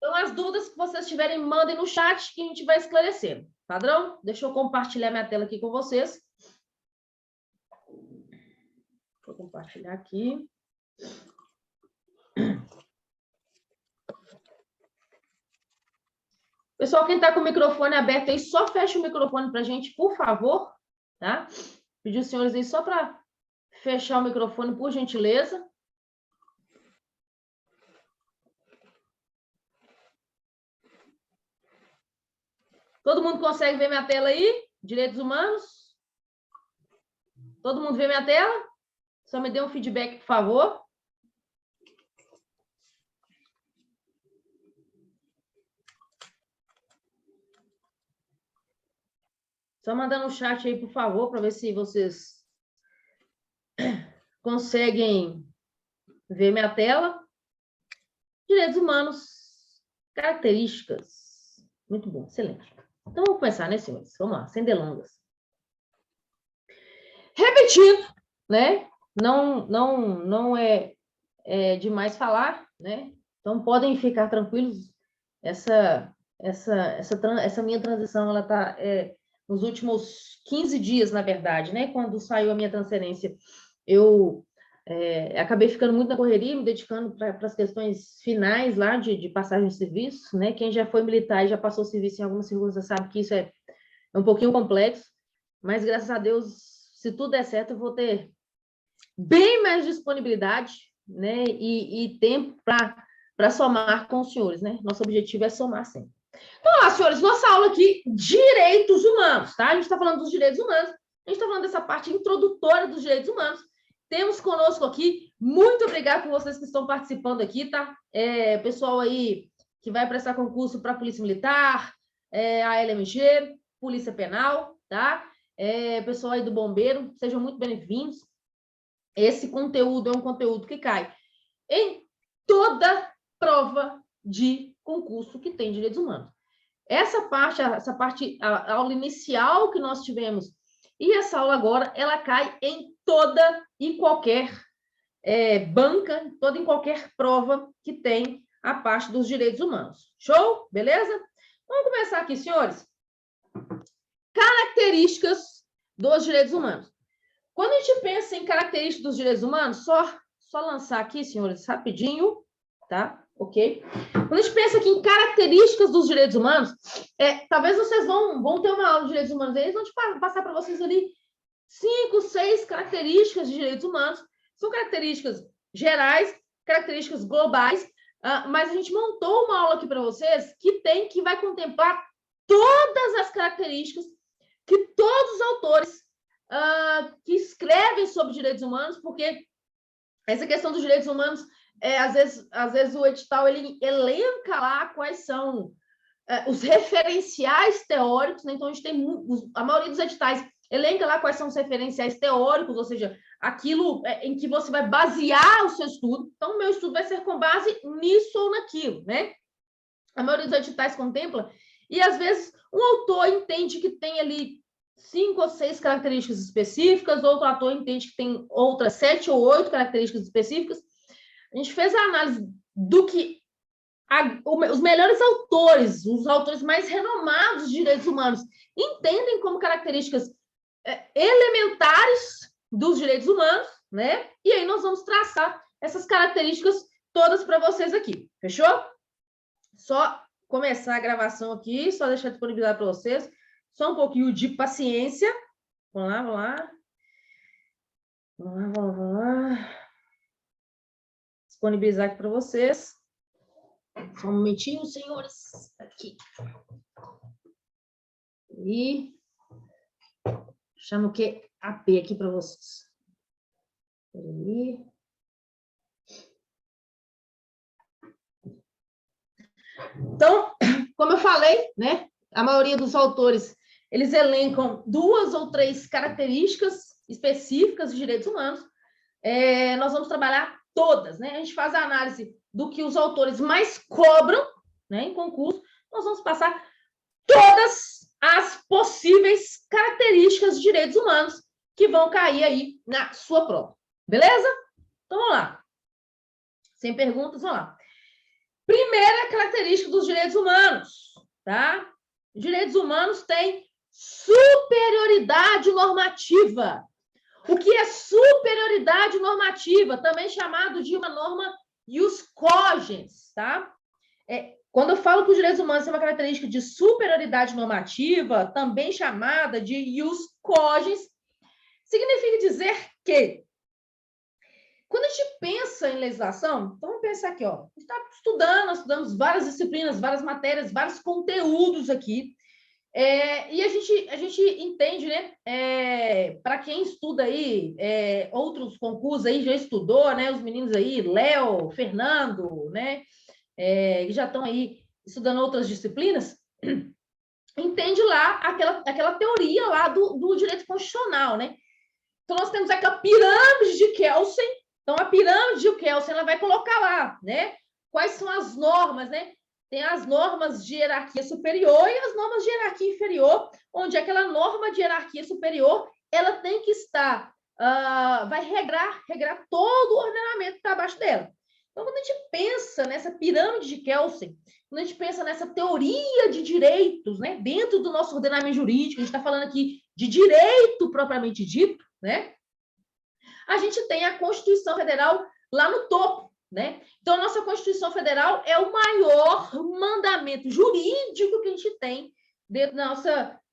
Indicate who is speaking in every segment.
Speaker 1: Então, as dúvidas que vocês tiverem, mandem no chat que a gente vai esclarecendo. Padrão? Deixa eu compartilhar minha tela aqui com vocês. Vou compartilhar aqui. Pessoal, quem está com o microfone aberto aí, só fecha o microfone para a gente, por favor, tá? Pedir os senhores aí só para fechar o microfone, por gentileza. Todo mundo consegue ver minha tela aí? Direitos humanos? Todo mundo vê minha tela? Só me dê um feedback, por favor. Só mandando no chat aí, por favor, para ver se vocês conseguem ver minha tela. Direitos humanos, características. Muito bom, excelente. Então, vamos começar, né, senhores? Vamos lá, sem delongas. Repetindo, né? Não é demais falar, né? Então, podem ficar tranquilos. Essa minha transição, ela está nos últimos 15 dias, na verdade, né? Quando saiu a minha transferência, eu acabei ficando muito na correria, me dedicando para as questões finais lá de passagem de serviço, né? Quem já foi militar e já passou serviço em algumas circunstâncias sabe que isso é um pouquinho complexo, mas graças a Deus, se tudo der certo, eu vou ter bem mais disponibilidade, né? E tempo para somar com os senhores, né? Nosso objetivo é somar sempre. Então, lá, senhores, nossa aula aqui, direitos humanos, tá? A gente está falando dos direitos humanos, a gente está falando dessa parte introdutória dos direitos humanos. Temos conosco aqui, muito obrigado por vocês que estão participando aqui, tá? Pessoal aí que vai prestar concurso para a Polícia Militar, a LMG, Polícia Penal, tá? Pessoal aí do Bombeiro, sejam muito bem-vindos. Esse conteúdo é um conteúdo que cai em toda prova de concurso que tem direitos humanos. Essa parte, a aula inicial que nós tivemos e essa aula agora, ela cai em toda e qualquer banca, toda e qualquer prova que tem a parte dos direitos humanos. Show? Beleza? Vamos começar aqui, senhores. Características dos direitos humanos. Quando a gente pensa em características dos direitos humanos, só lançar aqui, senhores, rapidinho, tá? Ok? Quando a gente pensa aqui em características dos direitos humanos, talvez vocês vão ter uma aula de direitos humanos, eles vão passar para vocês ali 5, 6 características de direitos humanos. São características gerais, características globais, mas a gente montou uma aula aqui para vocês que vai contemplar todas as características que todos os autores que escrevem sobre direitos humanos, porque essa questão dos direitos humanos, às vezes o edital ele elenca lá quais são os referenciais teóricos, né? Então a gente tem a maioria dos editais elenca lá quais são os referenciais teóricos, ou seja, aquilo em que você vai basear o seu estudo. Então, o meu estudo vai ser com base nisso ou naquilo, né? A maioria dos editais contempla, e às vezes um autor entende que tem ali 5 ou 6 características específicas, outro autor entende que tem outras 7 ou 8 características específicas. A gente fez a análise do que os melhores autores, os autores mais renomados de direitos humanos, entendem como características elementares dos direitos humanos, né? E aí nós vamos traçar essas características todas para vocês aqui, fechou? Só começar a gravação aqui, só deixar disponibilizado para vocês. Só um pouquinho de paciência. Vamos lá. Vamos lá. Disponibilizar aqui para vocês. Só um momentinho, senhores. Aqui. E chamo o que? AP aqui para vocês. Peraí. Então, como eu falei, né? A maioria dos autores, eles elencam 2 ou 3 características específicas de direitos humanos. Nós vamos trabalhar todas, né? A gente faz a análise do que os autores mais cobram, né, em concurso. Nós vamos passar todas as possíveis características de direitos humanos que vão cair aí na sua prova. Beleza? Então, vamos lá. Sem perguntas, vamos lá. Primeira característica dos direitos humanos, tá? Direitos humanos têm superioridade normativa. O que é superioridade normativa? Também chamado de uma norma ius cogens, tá? Quando eu falo que os direitos humanos têm uma característica de superioridade normativa, também chamada de ius cogens, significa dizer que, quando a gente pensa em legislação, então vamos pensar aqui, ó, a gente está estudando, nós estudamos várias disciplinas, várias matérias, vários conteúdos aqui, e a gente entende, né, para quem estuda aí, outros concursos aí, já estudou, né, os meninos aí, Léo, Fernando, né, que já estão aí estudando outras disciplinas, entende lá aquela teoria lá do direito constitucional, né? Então, nós temos aqui a pirâmide de Kelsen. Então, a pirâmide de Kelsen, ela vai colocar lá, né? Quais são as normas, né? Tem as normas de hierarquia superior e as normas de hierarquia inferior, onde aquela norma de hierarquia superior, ela tem que estar, vai regrar todo o ordenamento que está abaixo dela. Então, quando a gente pensa nessa pirâmide de Kelsen, quando a gente pensa nessa teoria de direitos, né, dentro do nosso ordenamento jurídico, a gente está falando aqui de direito propriamente dito, né? A gente tem a Constituição Federal lá no topo, né? Então, a nossa Constituição Federal é o maior mandamento jurídico que a gente tem dentro da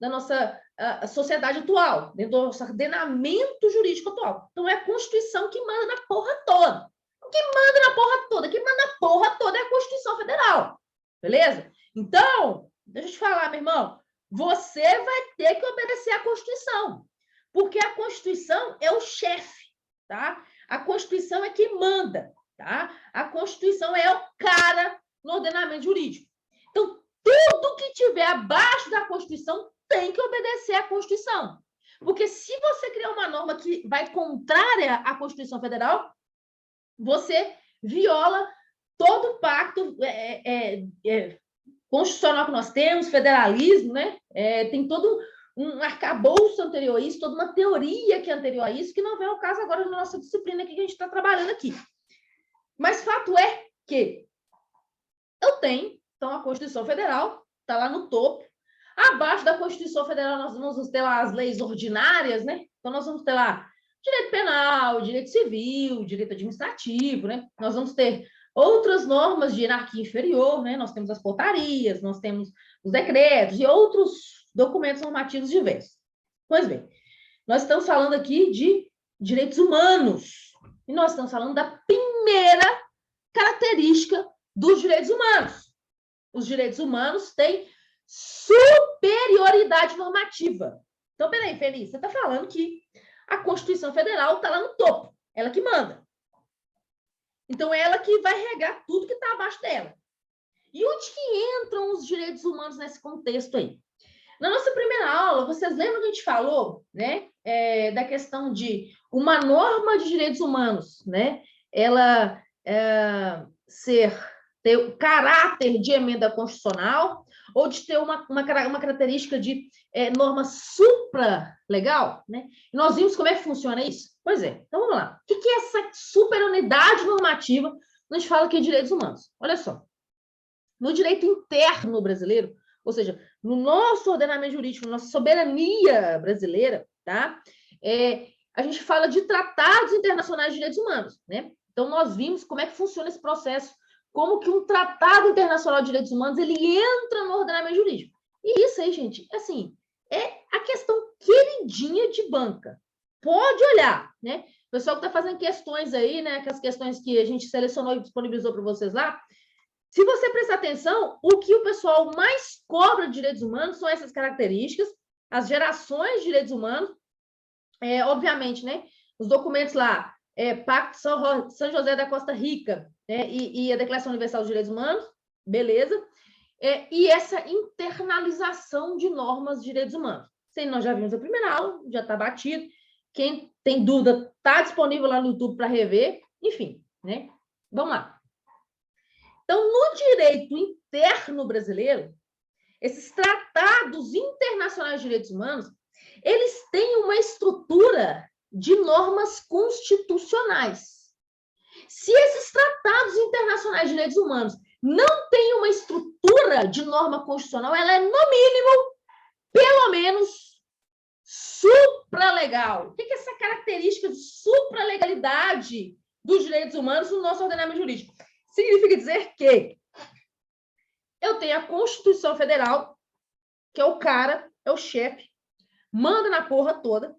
Speaker 1: nossa sociedade atual, dentro do nosso ordenamento jurídico atual. Então, é a Constituição que manda na porra toda. Quem manda na porra toda? Quem manda na porra toda é a Constituição Federal. Beleza? Então, deixa eu te falar, meu irmão, você vai ter que obedecer à Constituição, porque a Constituição é o chefe, tá? A Constituição é quem manda, tá? A Constituição é o cara no ordenamento jurídico. Então, tudo que tiver abaixo da Constituição tem que obedecer à Constituição. Porque se você criar uma norma que vai contrária à Constituição Federal, você viola todo o pacto constitucional que nós temos, federalismo, né? Tem todo um arcabouço anterior a isso, toda uma teoria que é anterior a isso, que não vem ao caso agora na nossa disciplina que a gente está trabalhando aqui. Mas fato é que eu tenho, então, a Constituição Federal, está lá no topo. Abaixo da Constituição Federal, nós vamos ter lá as leis ordinárias, né? Então, nós vamos ter lá direito penal, direito civil, direito administrativo, né? Nós vamos ter outras normas de hierarquia inferior, né? Nós temos as portarias, nós temos os decretos e outros documentos normativos diversos. Pois bem, nós estamos falando aqui de direitos humanos e nós estamos falando da primeira característica dos direitos humanos. Os direitos humanos têm superioridade normativa. Então, peraí, Feliz, você está falando que a Constituição Federal está lá no topo, ela que manda. Então, é ela que vai regar tudo que está abaixo dela. E onde que entram os direitos humanos nesse contexto aí? Na nossa primeira aula, vocês lembram que a gente falou, né, da questão de uma norma de direitos humanos, né, ela ter caráter de emenda constitucional ou de ter uma característica de norma supra-legal, né? E nós vimos como é que funciona isso? Pois é, então vamos lá. O que é essa superunidade normativa quando a gente fala aqui de direitos humanos? Olha só, no direito interno brasileiro, ou seja, no nosso ordenamento jurídico, na nossa soberania brasileira, tá? A gente fala de tratados internacionais de direitos humanos, né? Então, nós vimos como é que funciona esse processo, como que um tratado internacional de direitos humanos, ele entra no ordenamento jurídico. E isso aí, gente, assim, é a questão queridinha de banca. Pode olhar, né? O pessoal que está fazendo questões aí, né? Aquelas questões que a gente selecionou e disponibilizou para vocês lá, se você prestar atenção, o que o pessoal mais cobra de direitos humanos são essas características, as gerações de direitos humanos, obviamente, né? Os documentos lá, Pacto São José da Costa Rica, né? E a Declaração Universal dos Direitos Humanos, beleza? E essa internalização de normas de direitos humanos. Nós já vimos a primeira aula, já está batido. Quem tem dúvida, está disponível lá no YouTube para rever. Enfim, né? Vamos lá. Então, no direito interno brasileiro, esses tratados internacionais de direitos humanos, eles têm uma estrutura de normas constitucionais. Se esses tratados internacionais de direitos humanos, não tem uma estrutura de norma constitucional, ela é, no mínimo, pelo menos, supralegal. O que é essa característica de supralegalidade dos direitos humanos no nosso ordenamento jurídico? Significa dizer que eu tenho a Constituição Federal, que é o cara, é o chefe, manda na porra toda,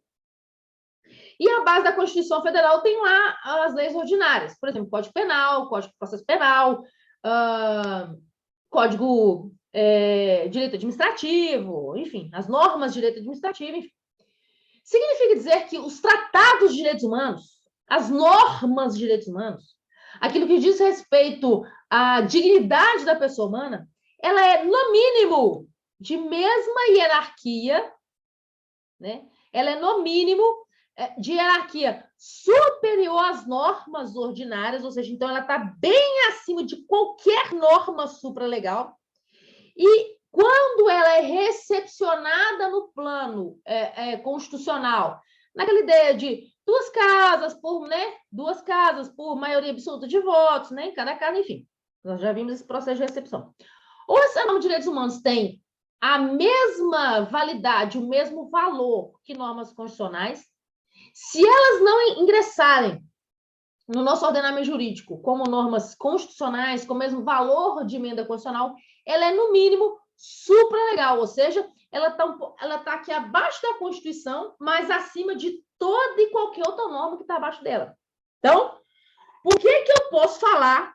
Speaker 1: e a base da Constituição Federal tem lá as leis ordinárias, por exemplo, Código Penal, Código de Processo Penal, Código Direito Administrativo, enfim, as normas de direito administrativo, enfim. Significa dizer que os tratados de direitos humanos, as normas de direitos humanos, aquilo que diz respeito à dignidade da pessoa humana, ela é, no mínimo, de mesma hierarquia, né? Ela é, no mínimo, de hierarquia superior às normas ordinárias, ou seja, então ela está bem acima de qualquer norma supralegal. E quando ela é recepcionada no plano constitucional, naquela ideia de duas casas por maioria absoluta de votos, né, em cada casa, enfim, nós já vimos esse processo de recepção. Ou essa norma de direitos humanos tem a mesma validade, o mesmo valor que normas constitucionais, se elas não ingressarem no nosso ordenamento jurídico como normas constitucionais, com o mesmo valor de emenda constitucional, ela é, no mínimo, supralegal, ou seja, ela tá aqui abaixo da Constituição, mas acima de toda e qualquer outra norma que está abaixo dela. Então, por que eu posso falar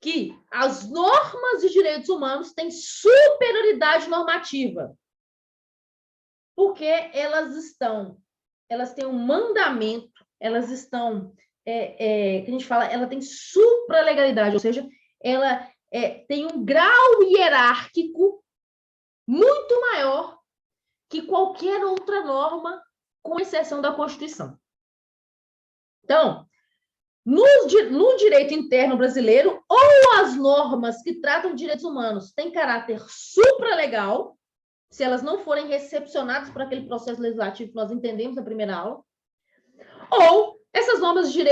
Speaker 1: que as normas de direitos humanos têm superioridade normativa? Porque elas têm um mandamento, elas estão, que a gente fala, ela tem supralegalidade, ou seja, ela tem um grau hierárquico muito maior que qualquer outra norma, com exceção da Constituição. Então, no direito interno brasileiro, ou as normas que tratam de direitos humanos têm caráter supralegal, se elas não forem recepcionadas por aquele processo legislativo que nós entendemos na primeira aula, ou essas normas de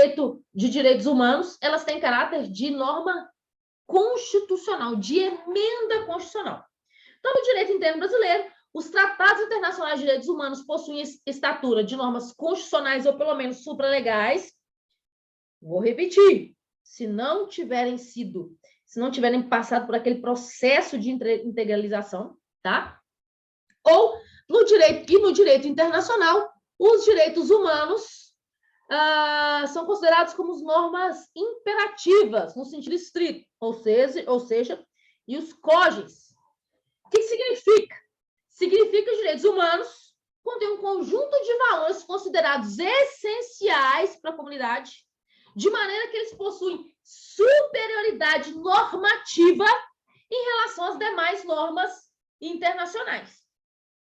Speaker 1: direitos humanos, elas têm caráter de norma constitucional, de emenda constitucional. Então, no direito interno brasileiro, os tratados internacionais de direitos humanos possuem estatura de normas constitucionais ou pelo menos supralegais. Vou repetir, se não tiverem passado por aquele processo de integralização, tá? Ou no direito internacional, os direitos humanos são considerados como normas imperativas, no sentido estrito, ou seja, e os cógens. O que significa? Significa que os direitos humanos contêm um conjunto de valores considerados essenciais para a comunidade, de maneira que eles possuem superioridade normativa em relação às demais normas internacionais.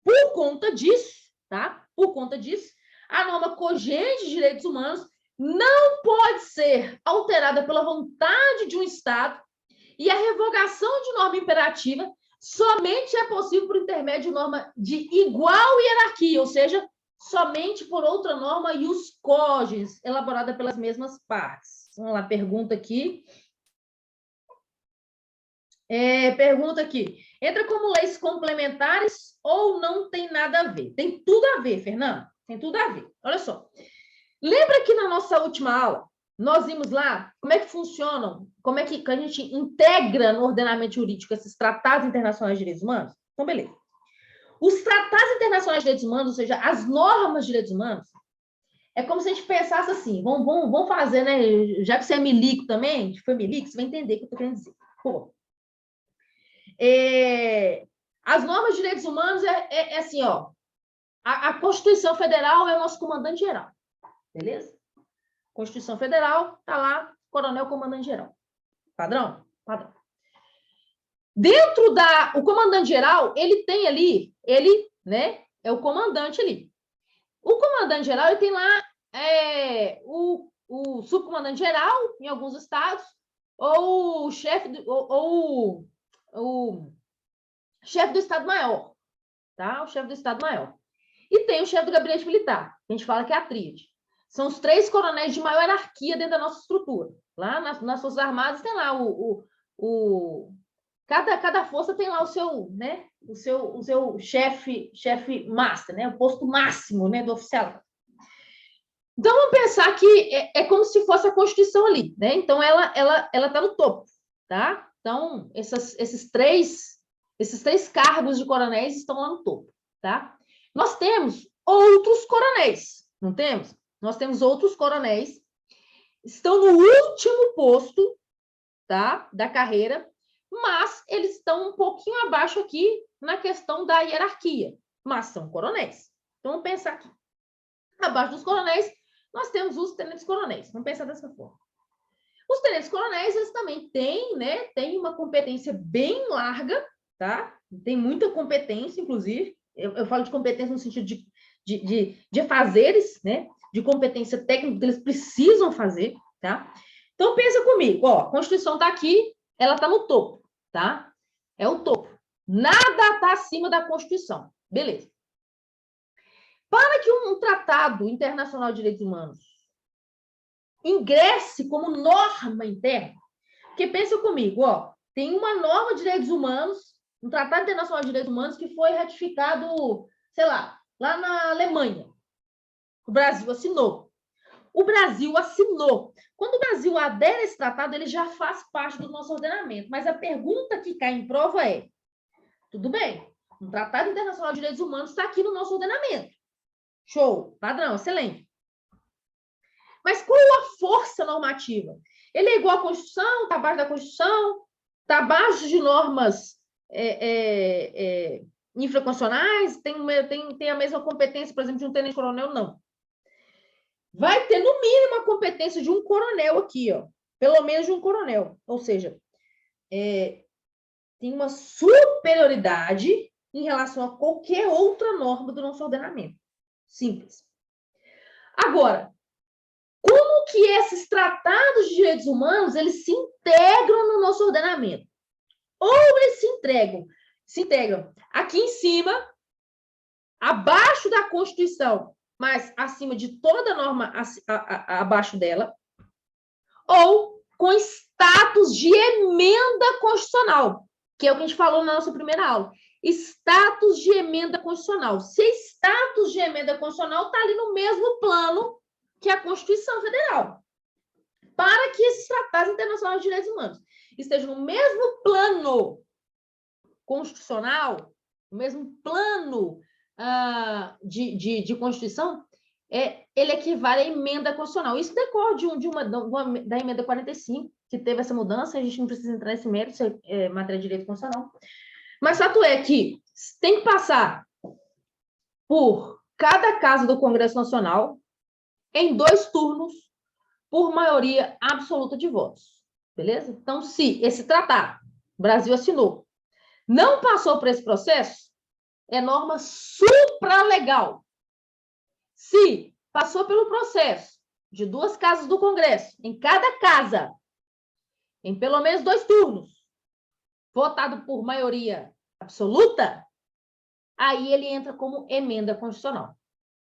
Speaker 1: Por conta disso, tá? Por conta disso, a norma cogente de direitos humanos não pode ser alterada pela vontade de um Estado e a revogação de norma imperativa somente é possível por intermédio de norma de igual hierarquia, ou seja, somente por outra norma e os cógens, elaborada pelas mesmas partes. Vamos lá, pergunta aqui. Pergunta aqui. Entra como leis complementares ou não tem nada a ver? Tem tudo a ver, Fernando. Tem tudo a ver. Olha só. Lembra que na nossa última aula, nós vimos lá como é que funcionam, como é que a gente integra no ordenamento jurídico esses tratados internacionais de direitos humanos? Então, beleza. Os tratados internacionais de direitos humanos, ou seja, as normas de direitos humanos, é como se a gente pensasse assim, vamos fazer, né? Já que você é milico também, foi milico, você vai entender o que eu estou querendo dizer. Pô. As normas de direitos humanos é assim, ó, a Constituição Federal é o nosso comandante-geral, beleza? Constituição Federal, tá lá, coronel comandante-geral. Padrão? Padrão. Dentro o comandante-geral, ele tem ali, né, é o comandante ali. O comandante-geral, ele tem lá o subcomandante-geral, em alguns estados, ou o chefe o chefe do Estado-Maior, tá? O chefe do Estado-Maior. E tem o chefe do gabinete militar, que a gente fala que é a tríade. São os 3 coronéis de maior hierarquia dentro da nossa estrutura. Lá nas Forças Armadas tem lá o Cada força tem lá o seu, né? O seu chefe master, né? O posto máximo, né? Do oficial. Então, vamos pensar que é como se fosse a Constituição ali, né? Então, ela está no topo, tá? Então, esses três cargos de coronéis estão lá no topo, tá? Nós temos outros coronéis, não temos? Nós temos outros coronéis, estão no último posto, tá? Da carreira, mas eles estão um pouquinho abaixo aqui na questão da hierarquia, mas são coronéis. Então, vamos pensar aqui. Abaixo dos coronéis, nós temos os tenentes-coronéis. Vamos pensar dessa forma. Os tenentes-coronéis, eles também têm, né? Tem uma competência bem larga, tá? Tem muita competência, inclusive. Eu falo de competência no sentido de fazeres, né? De competência técnica que eles precisam fazer, tá? Então, pensa comigo, ó, a Constituição está aqui, ela está no topo, tá? É o topo. Nada está acima da Constituição. Beleza. Para que um tratado internacional de direitos humanos ingresse como norma interna, porque pensa comigo, ó, tem uma norma de direitos humanos, um tratado internacional de direitos humanos que foi ratificado, sei lá na Alemanha. O Brasil assinou. Quando o Brasil adere a esse tratado, ele já faz parte do nosso ordenamento. Mas a pergunta que cai em prova é: tudo bem, um Tratado Internacional de Direitos Humanos está aqui no nosso ordenamento. Show, padrão, excelente. Mas qual é a força normativa? Ele é igual à Constituição, está abaixo da Constituição, está abaixo de normas infraconstitucionais, tem a mesma competência, por exemplo, de um tenente-coronel? Não. Vai ter, no mínimo, a competência de um coronel aqui, ó. Pelo menos de um coronel. Ou seja, tem uma superioridade em relação a qualquer outra norma do nosso ordenamento. Simples. Agora, como que esses tratados de direitos humanos, eles se integram no nosso ordenamento? Ou eles se integram aqui em cima, abaixo da Constituição, mas acima de toda norma abaixo dela, ou com status de emenda constitucional, que é o que a gente falou na nossa primeira aula. Status de emenda constitucional. Se status de emenda constitucional está ali no mesmo plano que a Constituição Federal. Para que esses tratados internacionais de direitos humanos estejam no mesmo plano constitucional, no mesmo plano de Constituição, ele equivale à emenda constitucional. Isso decorre da emenda 45, que teve essa mudança, a gente não precisa entrar nesse mérito, isso é matéria de direito constitucional. Mas fato é que tem que passar por cada casa do Congresso Nacional em 2 turnos, por maioria absoluta de votos. Beleza? Então, se esse tratado, o Brasil assinou, não passou por esse processo, é norma supralegal. Se passou pelo processo de 2 casas do Congresso, em cada casa, em pelo menos 2 turnos, votado por maioria absoluta, aí ele entra como emenda constitucional.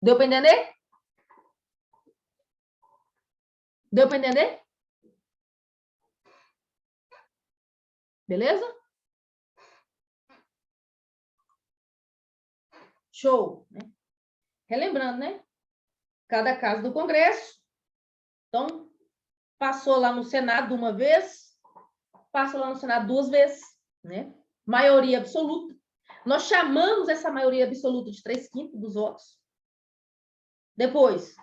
Speaker 1: Deu para entender? Deu para entender? Beleza? Show, né? Relembrando, né? Cada casa do Congresso. Então, passou lá no Senado uma vez, passa lá no Senado 2 vezes, né? Maioria absoluta. Nós chamamos essa maioria absoluta de 3/5 dos votos. Depois,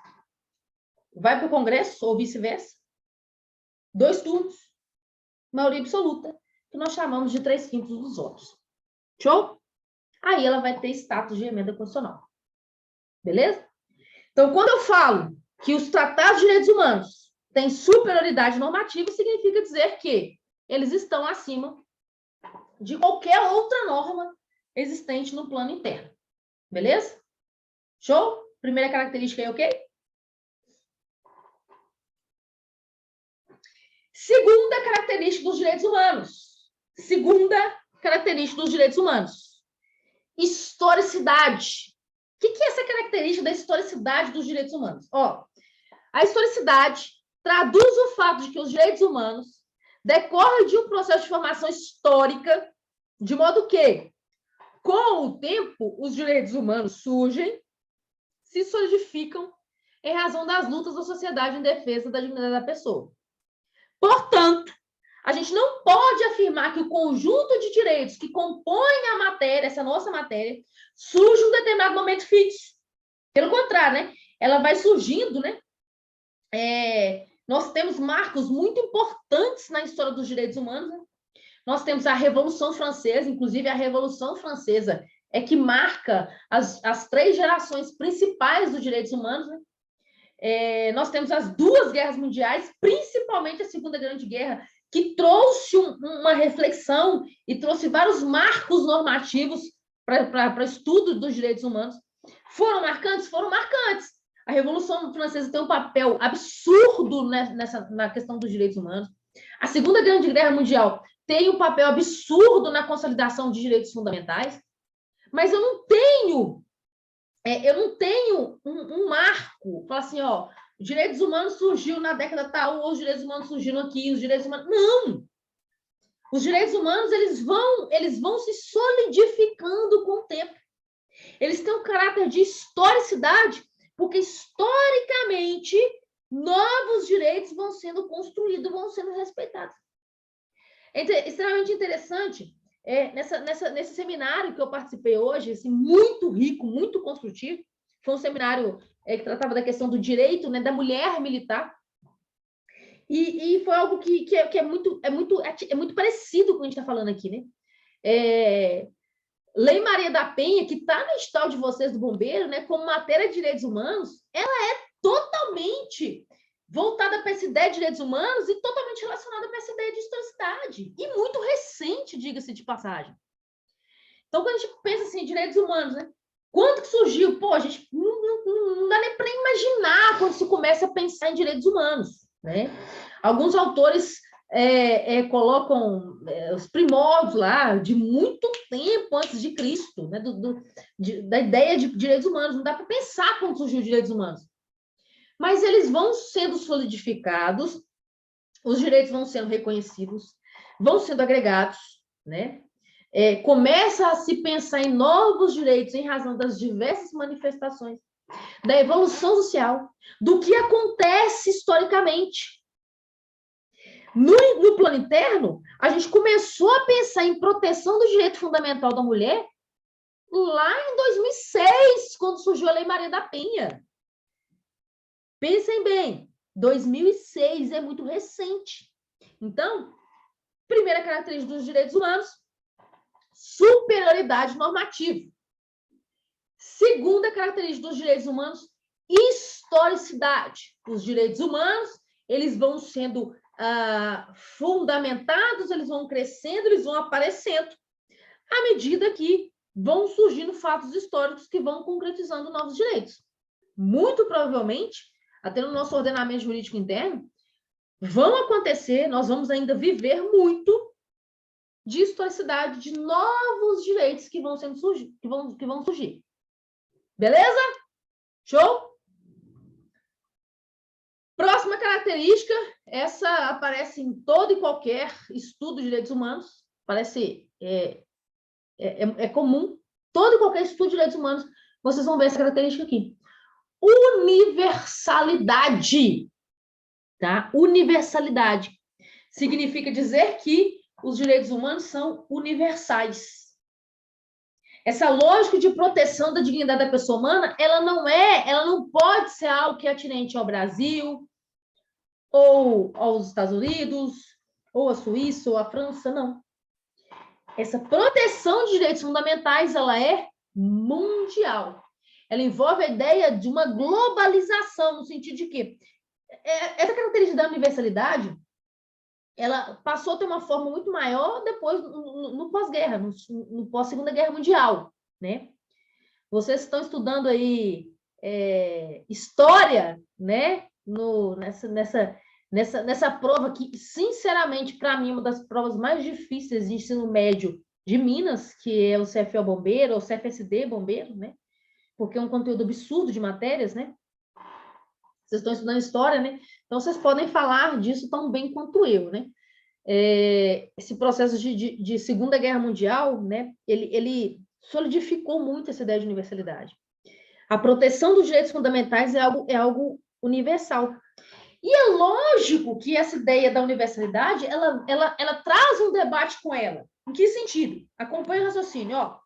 Speaker 1: vai para o Congresso, ou vice-versa. 2 turnos. Maioria absoluta, que nós chamamos de 3/5 dos votos. Show? Aí ela vai ter status de emenda constitucional. Beleza? Então, quando eu falo que os tratados de direitos humanos têm superioridade normativa, significa dizer que eles estão acima de qualquer outra norma existente no plano interno. Beleza? Show? Primeira característica aí, ok? Segunda característica dos direitos humanos. Segunda característica dos direitos humanos. Historicidade. O que é essa característica da historicidade dos direitos humanos? Ó, a historicidade traduz o fato de que os direitos humanos decorre de um processo de formação histórica, de modo que, com o tempo, os direitos humanos surgem, se solidificam em razão das lutas da sociedade em defesa da dignidade da pessoa. Portanto, a gente não pode afirmar que o conjunto de direitos que compõem a matéria, essa nossa matéria, surge em um determinado momento fixo. Pelo contrário, né? Ela vai surgindo, né? Nós temos marcos muito importantes na história dos direitos humanos. Né? Nós temos a Revolução Francesa, inclusive a Revolução Francesa é que marca as 3 gerações principais dos direitos humanos. Né? Nós temos as 2 guerras mundiais, principalmente a Segunda Grande Guerra, que trouxe uma reflexão e trouxe vários marcos normativos para estudo dos direitos humanos. Foram marcantes? Foram marcantes. A Revolução Francesa tem um papel absurdo na questão dos direitos humanos. A Segunda Grande Guerra Mundial tem um papel absurdo na consolidação de direitos fundamentais. Mas eu não tenho um marco, falar assim, ó, os direitos humanos surgiu na década tal, ou os direitos humanos surgiram aqui, os direitos humanos... Não! Os direitos humanos, eles vão se solidificando com o tempo. Eles têm um caráter de historicidade, porque, historicamente, novos direitos vão sendo construídos, vão sendo respeitados. É extremamente interessante, nesse seminário que eu participei hoje, assim, muito rico, muito construtivo, foi um seminário que tratava da questão do direito, né, da mulher militar, e foi algo que é muito parecido com o que a gente está falando aqui, né? Lei Maria da Penha, que está no edital de vocês do Bombeiro, né, como matéria de direitos humanos, ela é totalmente voltada para essa ideia de direitos humanos e totalmente relacionada para essa ideia de historicidade. E muito recente, diga-se de passagem. Então, quando a gente pensa assim, direitos humanos, né? Quando que surgiu? Pô, a gente não dá nem para imaginar quando se começa a pensar em direitos humanos, né? Alguns autores colocam os primórdios lá de muito tempo antes de Cristo, né? Da ideia de direitos humanos. Não dá para pensar quando surgiu os direitos humanos. Mas eles vão sendo solidificados, os direitos vão sendo reconhecidos, vão sendo agregados, né? Começa a se pensar em novos direitos em razão das diversas manifestações da evolução social, do que acontece historicamente. No plano interno, a gente começou a pensar em proteção do direito fundamental da mulher lá em 2006, quando surgiu a Lei Maria da Penha. Pensem bem, 2006 é muito recente. Então, primeira característica dos direitos humanos, superioridade normativa. Segunda característica dos direitos humanos, historicidade. Os direitos humanos, eles vão sendo fundamentados, eles vão crescendo, eles vão aparecendo, à medida que vão surgindo fatos históricos que vão concretizando novos direitos. Muito provavelmente, até no nosso ordenamento jurídico interno, vão acontecer, nós vamos ainda viver muito de historicidade, de novos direitos que vão surgir. Beleza? Show? Próxima característica, essa aparece em todo e qualquer estudo de direitos humanos, parece comum, todo e qualquer estudo de direitos humanos, vocês vão ver essa característica aqui. Universalidade, tá? Universalidade significa dizer que os direitos humanos são universais. Essa lógica de proteção da dignidade da pessoa humana, ela não pode ser algo que é atinente ao Brasil, ou aos Estados Unidos, ou à Suíça, ou à França, não. Essa proteção de direitos fundamentais, ela é mundial. Ela envolve a ideia de uma globalização, no sentido de que essa característica da universalidade, ela passou a ter uma forma muito maior depois, no pós-guerra, no pós-Segunda Guerra Mundial, né? Vocês estão estudando aí história, né? Nessa prova que, sinceramente, para mim, uma das provas mais difíceis de ensino médio de Minas, que é o CFO Bombeiro, ou CFSD Bombeiro, né? Porque é um conteúdo absurdo de matérias, né? Vocês estão estudando história, né? Então, vocês podem falar disso tão bem quanto eu, né? esse processo de Segunda Guerra Mundial, né, ele solidificou muito essa ideia de universalidade. A proteção dos direitos fundamentais é algo universal. E é lógico que essa ideia da universalidade, ela traz um debate com ela. Em que sentido? Acompanhe o raciocínio. Ó.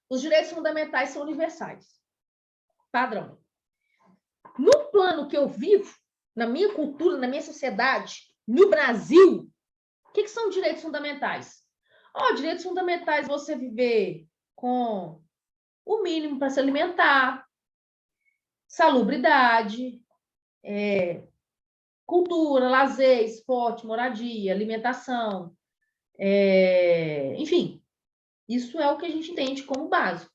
Speaker 1: Os direitos fundamentais são universais. Padrão. No plano que eu vivo, na minha cultura, na minha sociedade, no Brasil, o que são direitos fundamentais? Direitos fundamentais, você viver com o mínimo para se alimentar, salubridade, cultura, lazer, esporte, moradia, alimentação, enfim, isso é o que a gente entende como básico.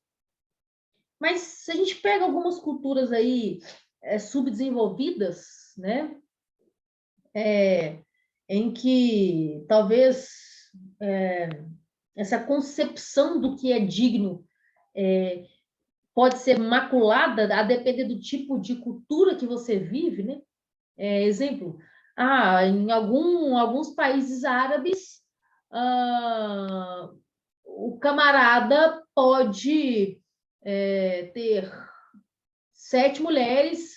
Speaker 1: Mas se a gente pega algumas culturas aí subdesenvolvidas, né, em que talvez essa concepção do que é digno pode ser maculada a depender do tipo de cultura que você vive, né? Exemplo, em alguns países árabes, o camarada pode ter 7 mulheres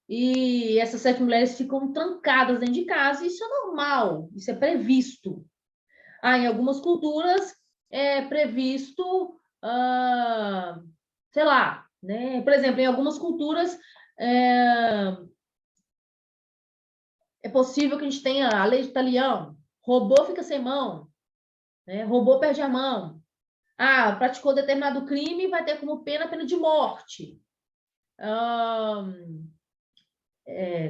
Speaker 1: e essas 7 mulheres ficam trancadas dentro de casa, isso é normal, isso é previsto. Em algumas culturas é previsto, sei lá, né? Por exemplo, em algumas culturas é possível que a gente tenha a lei de talião, robô fica sem mão, né? Robô perde a mão. Praticou determinado crime, vai ter como pena a pena de morte.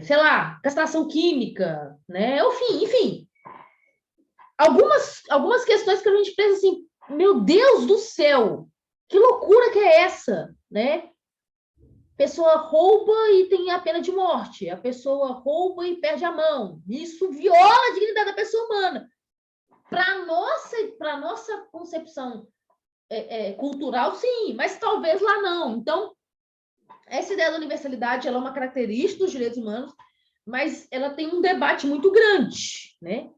Speaker 1: Sei lá, castração química, né? Enfim. Algumas questões que a gente pensa assim, meu Deus do céu, que loucura que é essa, né? A pessoa rouba e tem a pena de morte. A pessoa rouba e perde a mão. Isso viola a dignidade da pessoa humana. Para nossa concepção cultural, sim, mas talvez lá não. Então, essa ideia da universalidade ela é uma característica dos direitos humanos, mas ela tem um debate muito grande, né?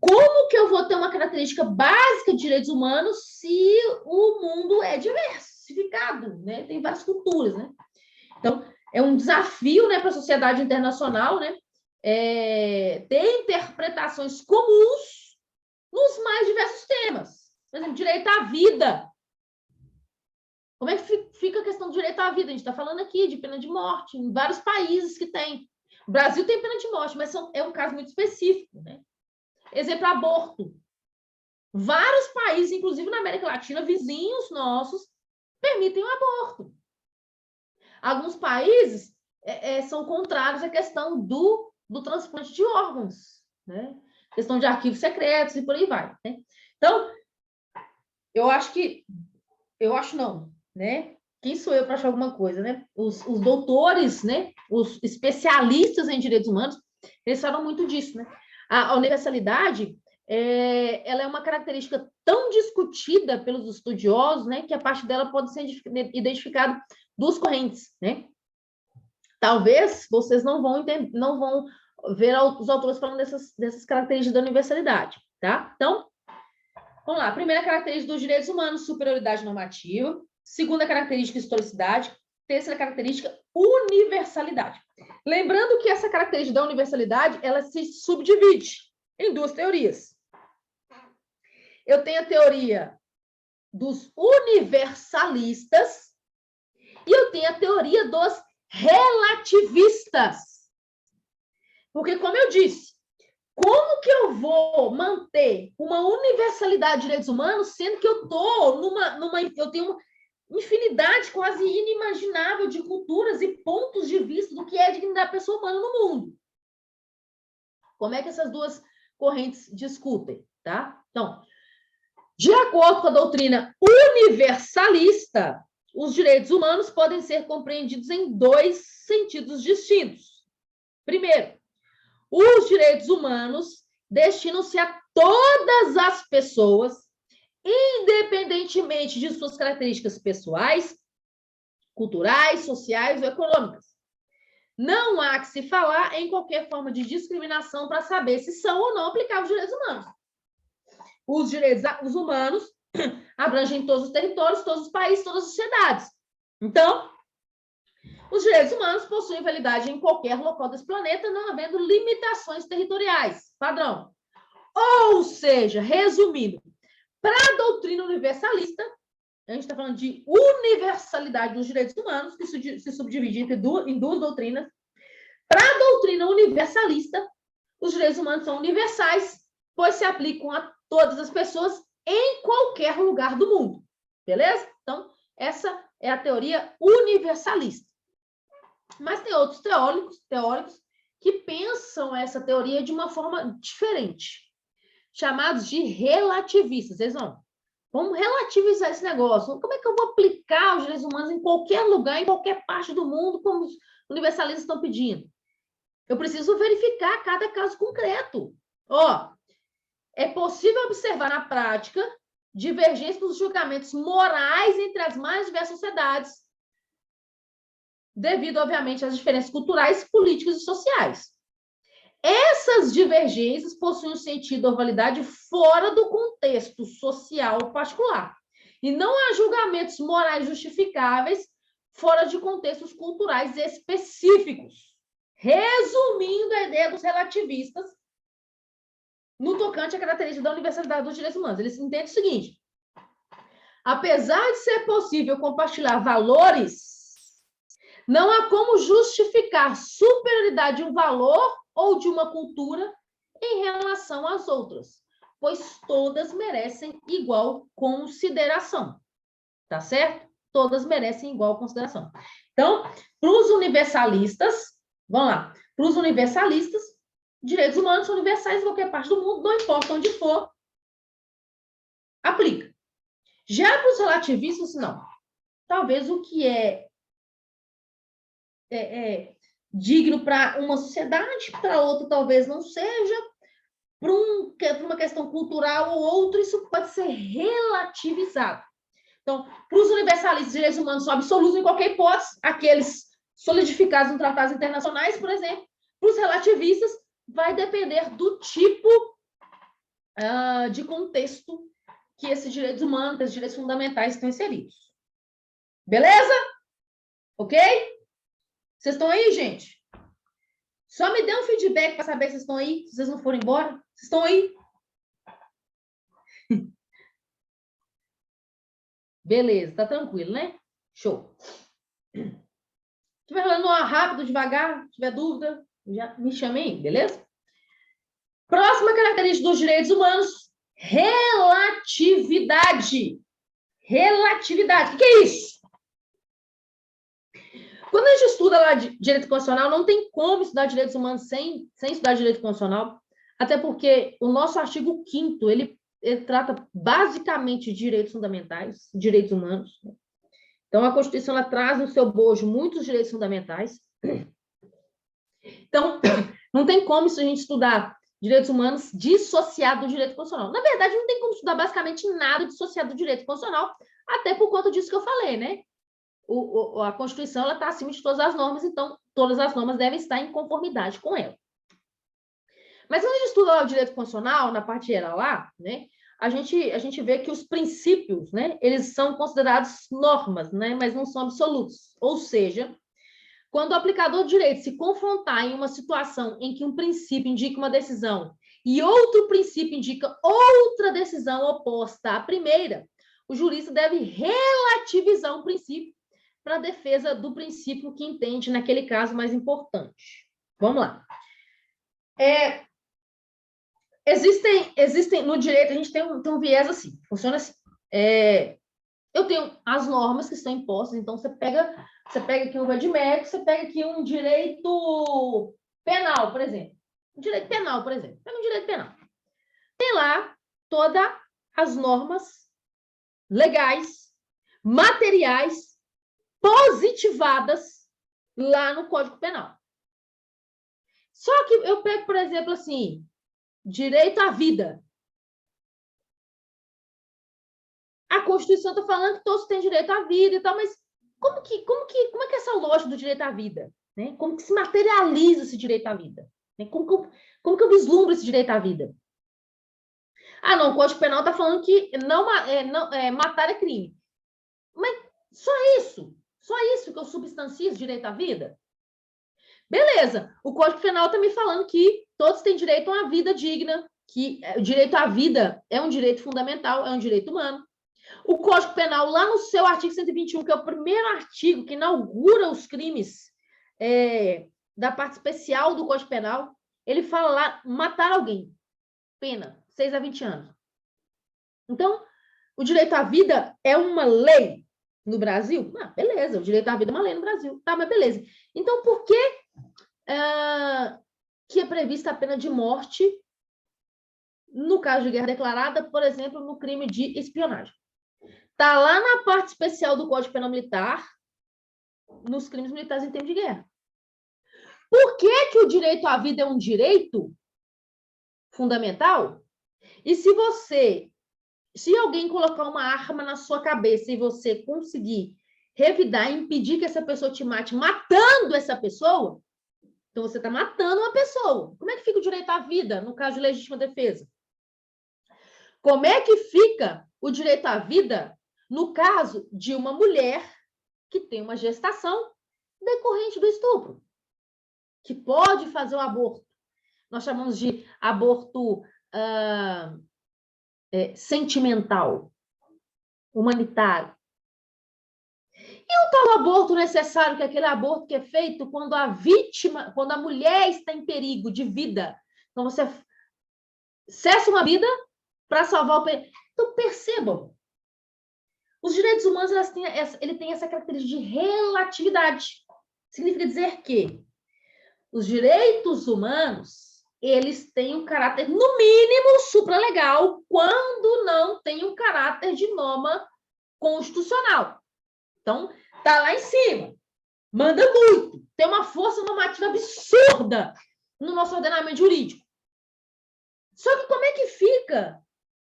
Speaker 1: Como que eu vou ter uma característica básica de direitos humanos se o mundo é diversificado, né? Tem várias culturas, né? Então, é um desafio, né, para a sociedade internacional, né, ter interpretações comuns nos mais diversos temas. Por exemplo, direito à vida. Como é que fica a questão do direito à vida? A gente está falando aqui de pena de morte, em vários países que tem. O Brasil tem pena de morte, mas é um caso muito específico, né? Exemplo, aborto. Vários países, inclusive na América Latina, vizinhos nossos, permitem o aborto. Alguns países são contrários à questão do transplante de órgãos, né? Questão de arquivos secretos e por aí vai, né? Então, eu acho não, né? Quem sou eu para achar alguma coisa, né? Os doutores, né? Os especialistas em direitos humanos, eles falam muito disso, né? A universalidade, ela é uma característica tão discutida pelos estudiosos, né? Que a parte dela pode ser identificada duas correntes, né? Talvez vocês não vão ver os autores falando dessas características da universalidade, tá? Então, vamos lá. Primeira característica dos direitos humanos, superioridade normativa. Segunda característica, historicidade. Terceira característica, universalidade. Lembrando que essa característica da universalidade, ela se subdivide em duas teorias. Eu tenho a teoria dos universalistas e eu tenho a teoria dos relativistas. Porque, como eu disse, como que eu vou manter uma universalidade de direitos humanos, sendo que eu eu tenho uma infinidade quase inimaginável de culturas e pontos de vista do que é a dignidade da pessoa humana no mundo? Como é que essas duas correntes discutem, tá? Então, de acordo com a doutrina universalista, os direitos humanos podem ser compreendidos em dois sentidos distintos. Primeiro, os direitos humanos destinam-se a todas as pessoas, independentemente de suas características pessoais, culturais, sociais ou econômicas. Não há que se falar em qualquer forma de discriminação para saber se são ou não aplicáveis os direitos humanos. Os direitos humanos abrangem todos os territórios, todos os países, todas as sociedades. Então, os direitos humanos possuem validade em qualquer local desse planeta, não havendo limitações territoriais. Padrão. Ou seja, resumindo, para a doutrina universalista, a gente está falando de universalidade dos direitos humanos, que se subdivide em duas doutrinas. Para a doutrina universalista, os direitos humanos são universais, pois se aplicam a todas as pessoas em qualquer lugar do mundo. Beleza? Então, essa é a teoria universalista. Mas tem outros teóricos que pensam essa teoria de uma forma diferente, chamados de relativistas. Eles vamos relativizar esse negócio. Como é que eu vou aplicar os direitos humanos em qualquer lugar, em qualquer parte do mundo, como os universalistas estão pedindo? Eu preciso verificar cada caso concreto. É possível observar na prática divergências nos julgamentos morais entre as mais diversas sociedades, devido, obviamente, às diferenças culturais, políticas e sociais. Essas divergências possuem um sentido ou validade fora do contexto social particular. E não há julgamentos morais justificáveis fora de contextos culturais específicos. Resumindo a ideia dos relativistas, no tocante à característica da universalidade dos direitos humanos. Eles entendem o seguinte: apesar de ser possível compartilhar valores, não há como justificar superioridade de um valor ou de uma cultura em relação às outras, pois todas merecem igual consideração. Tá certo? Todas merecem igual consideração. Então, para os universalistas, vamos lá, para os universalistas, direitos humanos são universais em qualquer parte do mundo, não importa onde for, aplica. Já para os relativistas, não. Talvez o que é digno para uma sociedade, para outra talvez não seja, para uma questão cultural ou outra, isso pode ser relativizado. Então, para os universalistas, direitos humanos são absolutos em qualquer hipótese, aqueles solidificados em tratados internacionais, por exemplo. Para os relativistas, vai depender do tipo de contexto que esses direitos humanos, esses direitos fundamentais estão inseridos. Beleza? Ok? Vocês estão aí, gente? Só me dê um feedback para saber se vocês estão aí, se vocês não forem embora. Vocês estão aí? Beleza, tá tranquilo, né? Show. Se estiver falando rápido, devagar, tiver dúvida, já me chame aí, beleza? Próxima característica dos direitos humanos, relatividade. Relatividade. O que é isso? Quando a gente estuda lá direito constitucional, não tem como estudar direitos humanos sem estudar direito constitucional, até porque o nosso artigo 5º, ele trata basicamente de direitos fundamentais, direitos humanos. Então, a Constituição ela traz no seu bojo muitos direitos fundamentais. Então, não tem como isso a gente estudar direitos humanos dissociado do direito constitucional. Na verdade, não tem como estudar basicamente nada dissociado do direito constitucional, até por conta disso que eu falei, né? A Constituição está acima de todas as normas, então todas as normas devem estar em conformidade com ela. Mas quando a gente estuda o direito constitucional, na parte geral lá, né, a gente vê que os princípios, né, eles são considerados normas, né, mas não são absolutos. Ou seja, quando o aplicador de direito se confrontar em uma situação em que um princípio indica uma decisão e outro princípio indica outra decisão oposta à primeira, o jurista deve relativizar um princípio para a defesa do princípio que entende naquele caso mais importante. Vamos lá. Existem no direito, a gente tem um viés assim, funciona assim. Eu tenho as normas que estão impostas, então você pega aqui um de mérito, você pega aqui um direito penal, por exemplo. Um direito penal, por exemplo. Pega um direito penal. Tem lá todas as normas legais, materiais, positivadas lá no Código Penal. Só que eu pego, por exemplo, assim, direito à vida. A Constituição está falando que todos têm direito à vida e tal, mas como é que é essa lógica do direito à vida? né? Como que se materializa esse direito à vida? Né? Como que eu vislumbro esse direito à vida? Ah, não, o Código Penal está falando que matar é crime. Mas só isso que eu substancio esse direito à vida? Beleza, o Código Penal está me falando que todos têm direito a uma vida digna, que o direito à vida é um direito fundamental, é um direito humano. O Código Penal, lá no seu artigo 121, que é o primeiro artigo que inaugura os crimes da parte especial do Código Penal, ele fala lá, matar alguém, pena, 6 a 20 anos. Então, o direito à vida é uma lei no Brasil? Ah, beleza, o direito à vida é uma lei no Brasil. Tá, mas beleza. Então, por que que é prevista a pena de morte no caso de guerra declarada, por exemplo, no crime de espionagem? Está lá na parte especial do Código Penal Militar, nos crimes militares em tempo de guerra. Por que o direito à vida é um direito fundamental? E se alguém colocar uma arma na sua cabeça e você conseguir revidar, impedir que essa pessoa te mate, matando essa pessoa, então você está matando uma pessoa. Como é que fica o direito à vida no caso de legítima defesa? Como é que fica o direito à vida no caso de uma mulher que tem uma gestação decorrente do estupro, que pode fazer o aborto? Nós chamamos de aborto sentimental, humanitário. E o tal aborto necessário, que é aquele aborto que é feito quando a mulher está em perigo de vida. Então, você cessa uma vida para salvar o perigo. Então, percebam, os direitos humanos ele tem essa característica de relatividade. Significa dizer que os direitos humanos, eles têm um caráter, no mínimo, supralegal, quando não tem um caráter de norma constitucional. Então, tá lá em cima, manda muito, tem uma força normativa absurda no nosso ordenamento jurídico. Só que como é que fica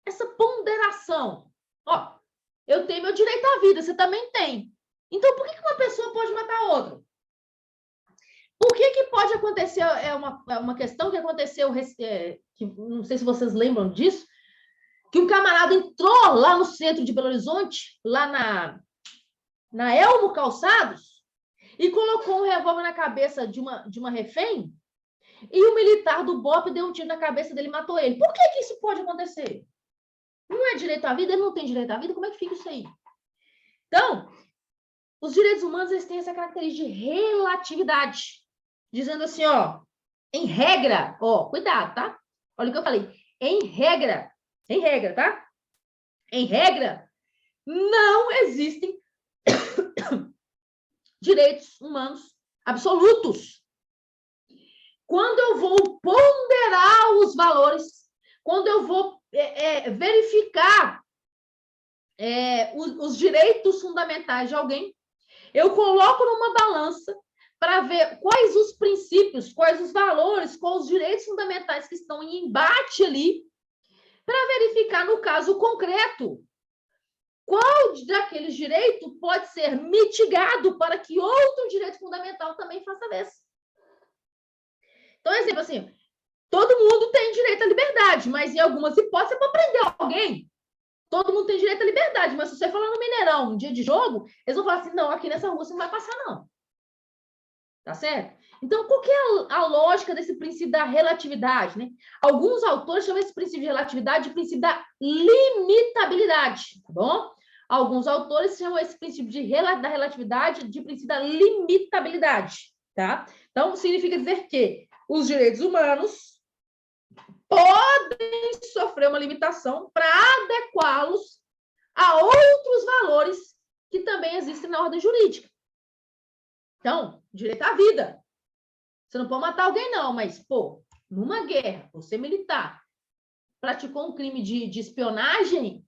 Speaker 1: essa ponderação? Ó, eu tenho meu direito à vida, você também tem. Então, por que uma pessoa pode matar a outra? Por que pode acontecer? É uma questão que aconteceu, que não sei se vocês lembram disso, que um camarada entrou lá no centro de Belo Horizonte, lá na Elmo Calçados, e colocou um revólver na cabeça de uma refém, e o militar do BOP deu um tiro na cabeça dele e matou ele. Por que isso pode acontecer? Não é direito à vida? Ele não tem direito à vida? Como é que fica isso aí? Então, os direitos humanos, eles têm essa característica de relatividade, dizendo assim, ó, em regra, ó, cuidado, tá? Olha o que eu falei, em regra, tá? Em regra, não existem direitos humanos absolutos. Quando eu vou ponderar os valores, quando eu vou verificar os direitos fundamentais de alguém, eu coloco numa balança para ver quais os princípios, quais os valores, quais os direitos fundamentais que estão em embate ali, para verificar, no caso concreto, qual daqueles direitos pode ser mitigado para que outro direito fundamental também faça vez. Então, exemplo assim, todo mundo tem direito à liberdade, mas em algumas hipóteses é para prender alguém. Todo mundo tem direito à liberdade, mas se você falar no Mineirão, um dia de jogo, eles vão falar assim, não, aqui nessa rua você não vai passar, não. Tá certo? Então, qual que é a lógica desse princípio da relatividade, né? Alguns autores chamam esse princípio de relatividade de princípio da limitabilidade, tá bom? Alguns autores chamam esse princípio da relatividade de princípio da limitabilidade, tá? Então, significa dizer que os direitos humanos podem sofrer uma limitação para adequá-los a outros valores que também existem na ordem jurídica. Então, direito à vida. Você não pode matar alguém, não, mas, pô, numa guerra, você militar, praticou um crime de espionagem,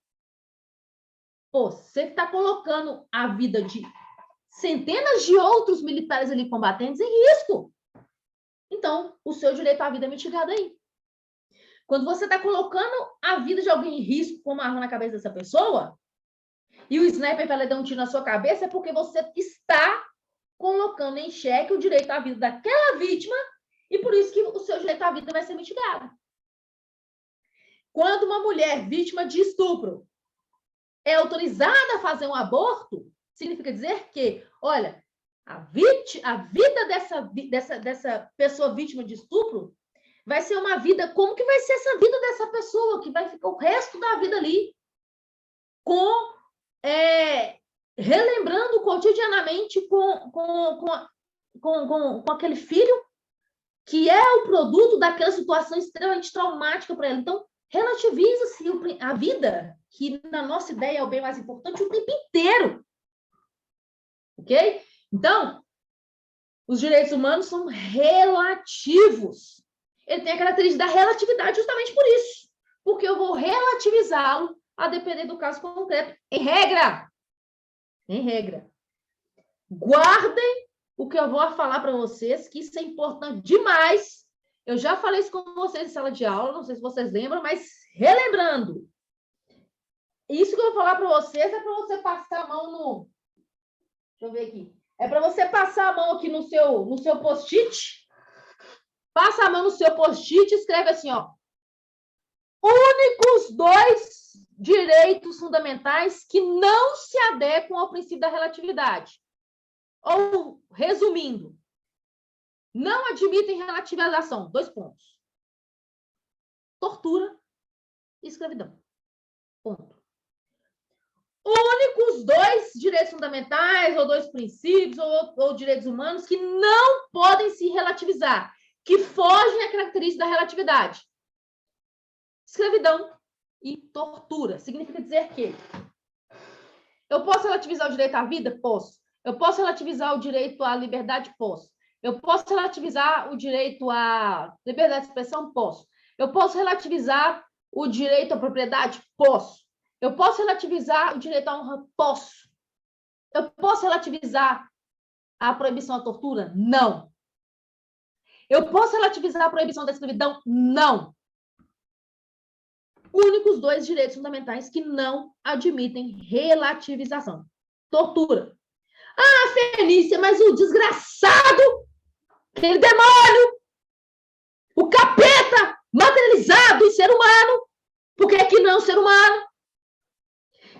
Speaker 1: pô, você está colocando a vida de centenas de outros militares ali combatentes em risco. Então, o seu direito à vida é mitigado aí. Quando você está colocando a vida de alguém em risco com uma arma na cabeça dessa pessoa, e o sniper vai dar um tiro na sua cabeça, é porque você está colocando em xeque o direito à vida daquela vítima, e por isso que o seu direito à vida vai ser mitigado. Quando uma mulher vítima de estupro é autorizada a fazer um aborto, significa dizer que, olha, a vida dessa pessoa vítima de estupro vai ser uma vida, como que vai ser essa vida dessa pessoa, que vai ficar o resto da vida ali, relembrando cotidianamente com aquele filho, que é o produto daquela situação extremamente traumática para ela. Então, relativiza-se a vida, que na nossa ideia é o bem mais importante, o tempo inteiro. Ok? Então, os direitos humanos são relativos. Ele tem a característica da relatividade justamente por isso. Porque eu vou relativizá-lo a depender do caso concreto. Em regra. Em regra. Guardem o que eu vou falar para vocês, que isso é importante demais. Eu já falei isso com vocês em sala de aula, não sei se vocês lembram, mas relembrando. Isso que eu vou falar para vocês é para você passar a mão no... Deixa eu ver aqui. É para você passar a mão aqui no seu post-it. Passa a mão no seu post-it e escreve assim, ó. Únicos 2 direitos fundamentais que não se adequam ao princípio da relatividade. Ou, resumindo, não admitem relativização. 2 pontos. Tortura e escravidão. Ponto. Únicos 2 direitos fundamentais, ou 2 princípios, ou direitos humanos que não podem se relativizar, que fogem à característica da relatividade. Escravidão e tortura. Significa dizer que eu posso relativizar o direito à vida? Posso. Eu posso relativizar o direito à liberdade? Posso. Eu posso relativizar o direito à liberdade de expressão? Posso. Eu posso relativizar o direito à propriedade? Posso. Eu posso relativizar o direito à honra? Posso. Eu posso relativizar a proibição à tortura? Não. Eu posso relativizar a proibição da escravidão? Não. Únicos 2 direitos fundamentais que não admitem relativização. Tortura. Ah, Felícia, mas o desgraçado, aquele demônio, o capeta materializado em ser humano, porque aqui não é um ser humano,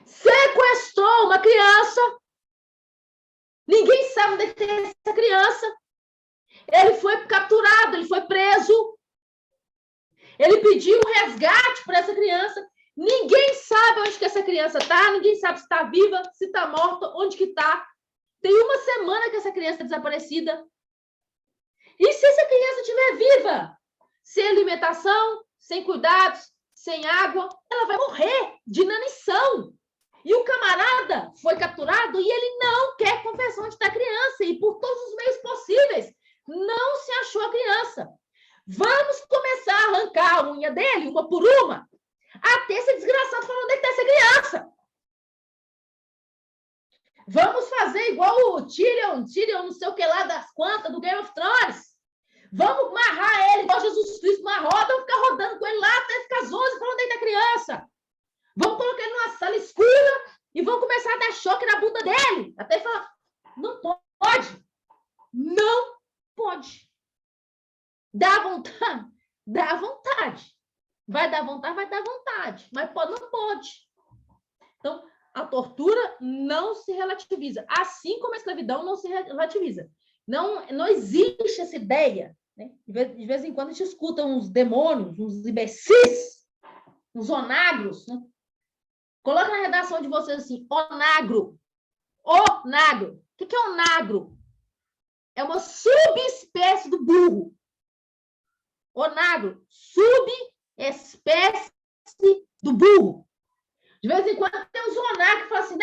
Speaker 1: sequestrou uma criança, ninguém sabe onde tem essa criança, ele foi capturado, ele foi preso, ele pediu um resgate para essa criança, ninguém sabe onde que essa criança está, ninguém sabe se está viva, se está morta, onde que está. Tem 1 semana que essa criança é desaparecida. E se essa criança estiver viva, sem alimentação, sem cuidados, sem água, ela vai morrer de inanição. E o camarada foi capturado e ele não quer confessar onde está a criança. E por todos os meios possíveis, não se achou a criança. Vamos começar a arrancar a unha dele, uma por uma, até esse desgraçado falar onde está essa criança. Vamos fazer igual o Tyrion, não sei o que lá das quantas, do Game of Thrones. Vamos amarrar ele igual Jesus Cristo na roda, vamos ficar rodando com ele lá até ficar 11 falando onde está a criança. Vamos colocar ele numa sala escura e vamos começar a dar choque na bunda dele. Até falar, não pode. Não pode. Dá vontade? Dá vontade. Vai dar vontade? Vai dar vontade. Mas pode, não pode. Então, a tortura não se relativiza. Assim como a escravidão não se relativiza. Não existe essa ideia. Né? De vez em quando a gente escuta uns demônios, uns imbecis, uns onagros. Né? Coloca na redação de vocês assim, onagro. Onagro. O que é onagro? É uma subespécie do burro. Onagro, subespécie do burro. De vez em quando tem uns onagros que falam assim,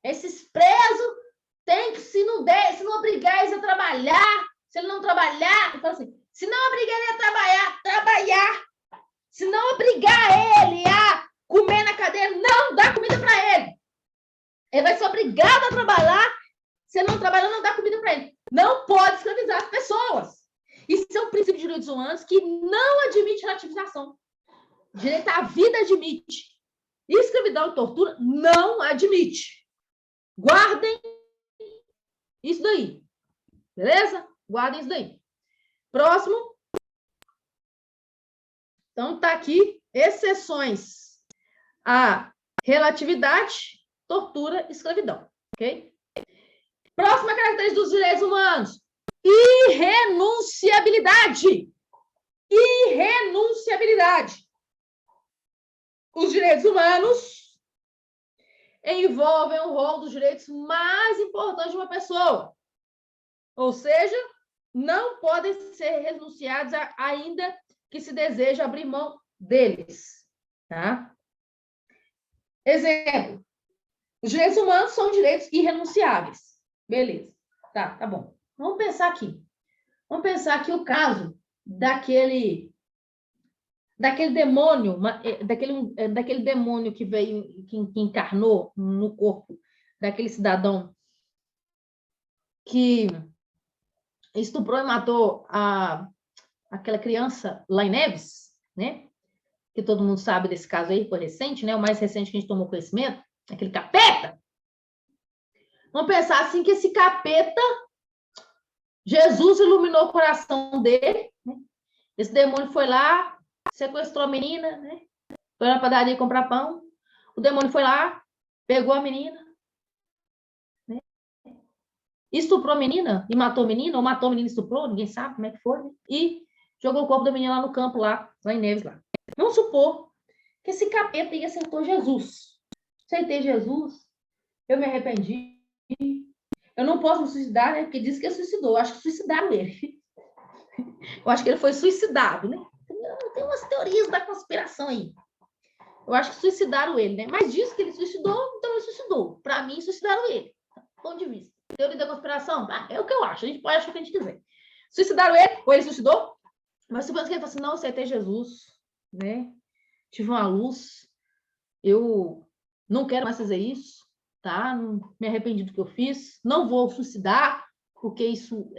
Speaker 1: esses presos tem que, se não obrigar eles a trabalhar, se ele não trabalhar, ele fala assim, se não obrigar ele a trabalhar, se não obrigar ele a comer na cadeira, não dá comida para ele. Ele vai ser obrigado a trabalhar, se ele não trabalhar, não dá comida para ele. Não pode escravizar as pessoas. Isso é um princípio de direitos humanos que não admite relativização. Direito à vida admite. Escravidão e tortura não admite. Guardem Isso daí. Beleza? Guardem isso daí. Próximo. Então, tá aqui exceções à relatividade, tortura, escravidão. Ok? Próxima característica dos direitos humanos. Irrenunciabilidade. Irrenunciabilidade. Os direitos humanos envolvem o rol dos direitos mais importantes de uma pessoa. Ou seja, não podem ser renunciados ainda que se deseja abrir mão deles. Tá? Exemplo. Os direitos humanos são direitos irrenunciáveis. Beleza. Tá bom. Vamos pensar aqui. Vamos pensar aqui o caso daquele demônio, daquele demônio que veio, que encarnou no corpo daquele cidadão que estuprou e matou aquela criança lá em Neves, né? Que todo mundo sabe desse caso aí, foi recente, né? O mais recente que a gente tomou conhecimento, aquele capeta. Vamos pensar assim que esse capeta, Jesus iluminou o coração dele, né? Esse demônio foi lá, sequestrou a menina, né? Foi na padaria comprar pão. O demônio foi lá, pegou a menina, né? Estuprou a menina e matou a menina, ou matou a menina e estuprou, ninguém sabe como é que foi, né? E jogou o corpo da menina lá no campo, lá em Neves, lá. Vamos supor que esse capeta aí aceitou Jesus. Aceitei Jesus, eu me arrependi. Eu não posso me suicidar, né? Porque disse que ele suicidou. Eu acho que suicidaram ele. Eu acho que ele foi suicidado, né? Tem umas teorias da conspiração aí. Eu acho que suicidaram ele, né? Mas diz que ele suicidou, então ele suicidou. Para mim, suicidaram ele. Ponto de vista. Teoria da conspiração? É o que eu acho. A gente pode achar o que a gente quiser. Suicidaram ele, ou ele suicidou. Mas supondo que ele falou assim, não, aceitei Jesus, né? Tive uma luz. Eu não quero mais fazer isso, tá? Não me arrependi do que eu fiz. Não vou suicidar, porque isso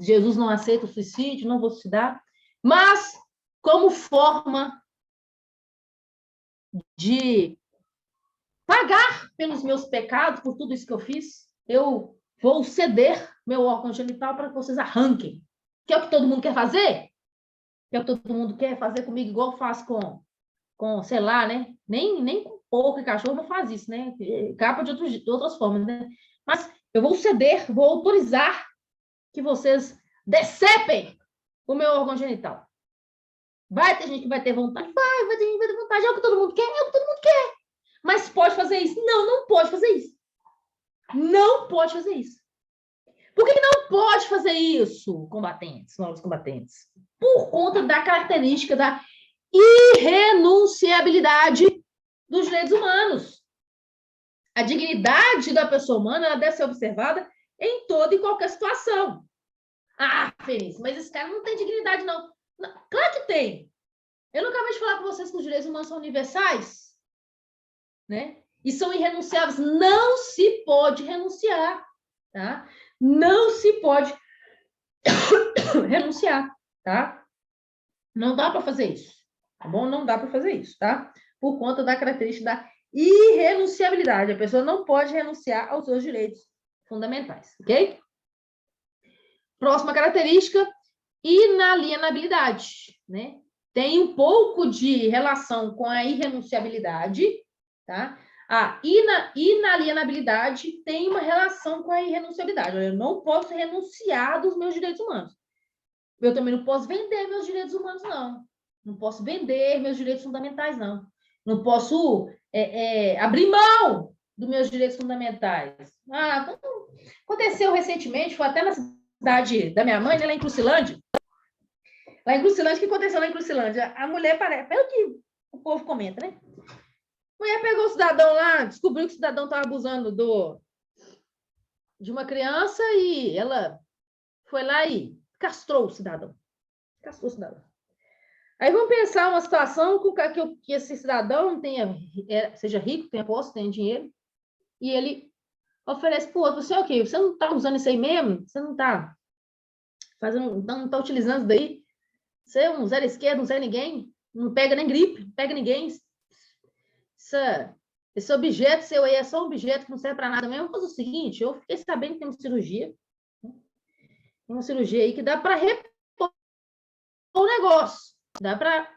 Speaker 1: Jesus não aceita o suicídio, não vou suicidar. Mas, como forma de pagar pelos meus pecados, por tudo isso que eu fiz, eu vou ceder meu órgão genital para que vocês arranquem. Que é o que todo mundo quer fazer? Que é o que todo mundo quer fazer comigo, igual faz com sei lá, né? Nem com porco e cachorro não faz isso, né? Capa de outras formas, né? Mas eu vou ceder, vou autorizar que vocês decepem o meu órgão genital. Vai ter gente que vai ter vontade? Vai ter gente que vai ter vontade. É o que todo mundo quer? É o que todo mundo quer. Mas pode fazer isso? Não pode fazer isso. Não pode fazer isso. Por que não pode fazer isso, combatentes, novos combatentes? Por conta da característica da irrenunciabilidade dos direitos humanos. A dignidade da pessoa humana ela deve ser observada em toda e qualquer situação. Ah, Feliz, mas esse cara não tem dignidade, não. Claro que tem. Eu não acabei de falar com vocês que os direitos humanos são universais, né? E são irrenunciáveis. Não se pode renunciar, tá? Não se pode renunciar, tá? Não dá para fazer isso, tá bom? Não dá para fazer isso, tá? Por conta da característica da irrenunciabilidade. A pessoa não pode renunciar aos seus direitos fundamentais, ok? Próxima característica, inalienabilidade, né? Tem um pouco de relação com a irrenunciabilidade, tá? A inalienabilidade tem uma relação com a irrenunciabilidade. Eu não posso renunciar dos meus direitos humanos. Eu também não posso vender meus direitos humanos, não. Não posso vender meus direitos fundamentais, não. Não posso abrir mão dos meus direitos fundamentais. Aconteceu recentemente, foi até na cidade da minha mãe, né, lá em Crucilândia. Lá em Crucilândia, o que aconteceu lá em Crucilândia? A mulher, pelo que o povo comenta, né? A mulher pegou o cidadão lá, descobriu que o cidadão estava abusando de uma criança e ela foi lá e castrou o cidadão. Castrou o cidadão. Aí vamos pensar uma situação que esse cidadão seja rico, tenha posse, tenha dinheiro, e ele oferece para o outro, você é o quê? Você não está usando isso aí mesmo? Você não está fazendo, não está utilizando isso daí? Você é um zero esquerdo, um zero ninguém, não pega nem gripe, não pega ninguém. Esse objeto seu aí é só um objeto que não serve para nada mesmo. Vamos fazer o seguinte, eu fiquei sabendo que tem uma cirurgia aí que dá para repor o negócio. Dá para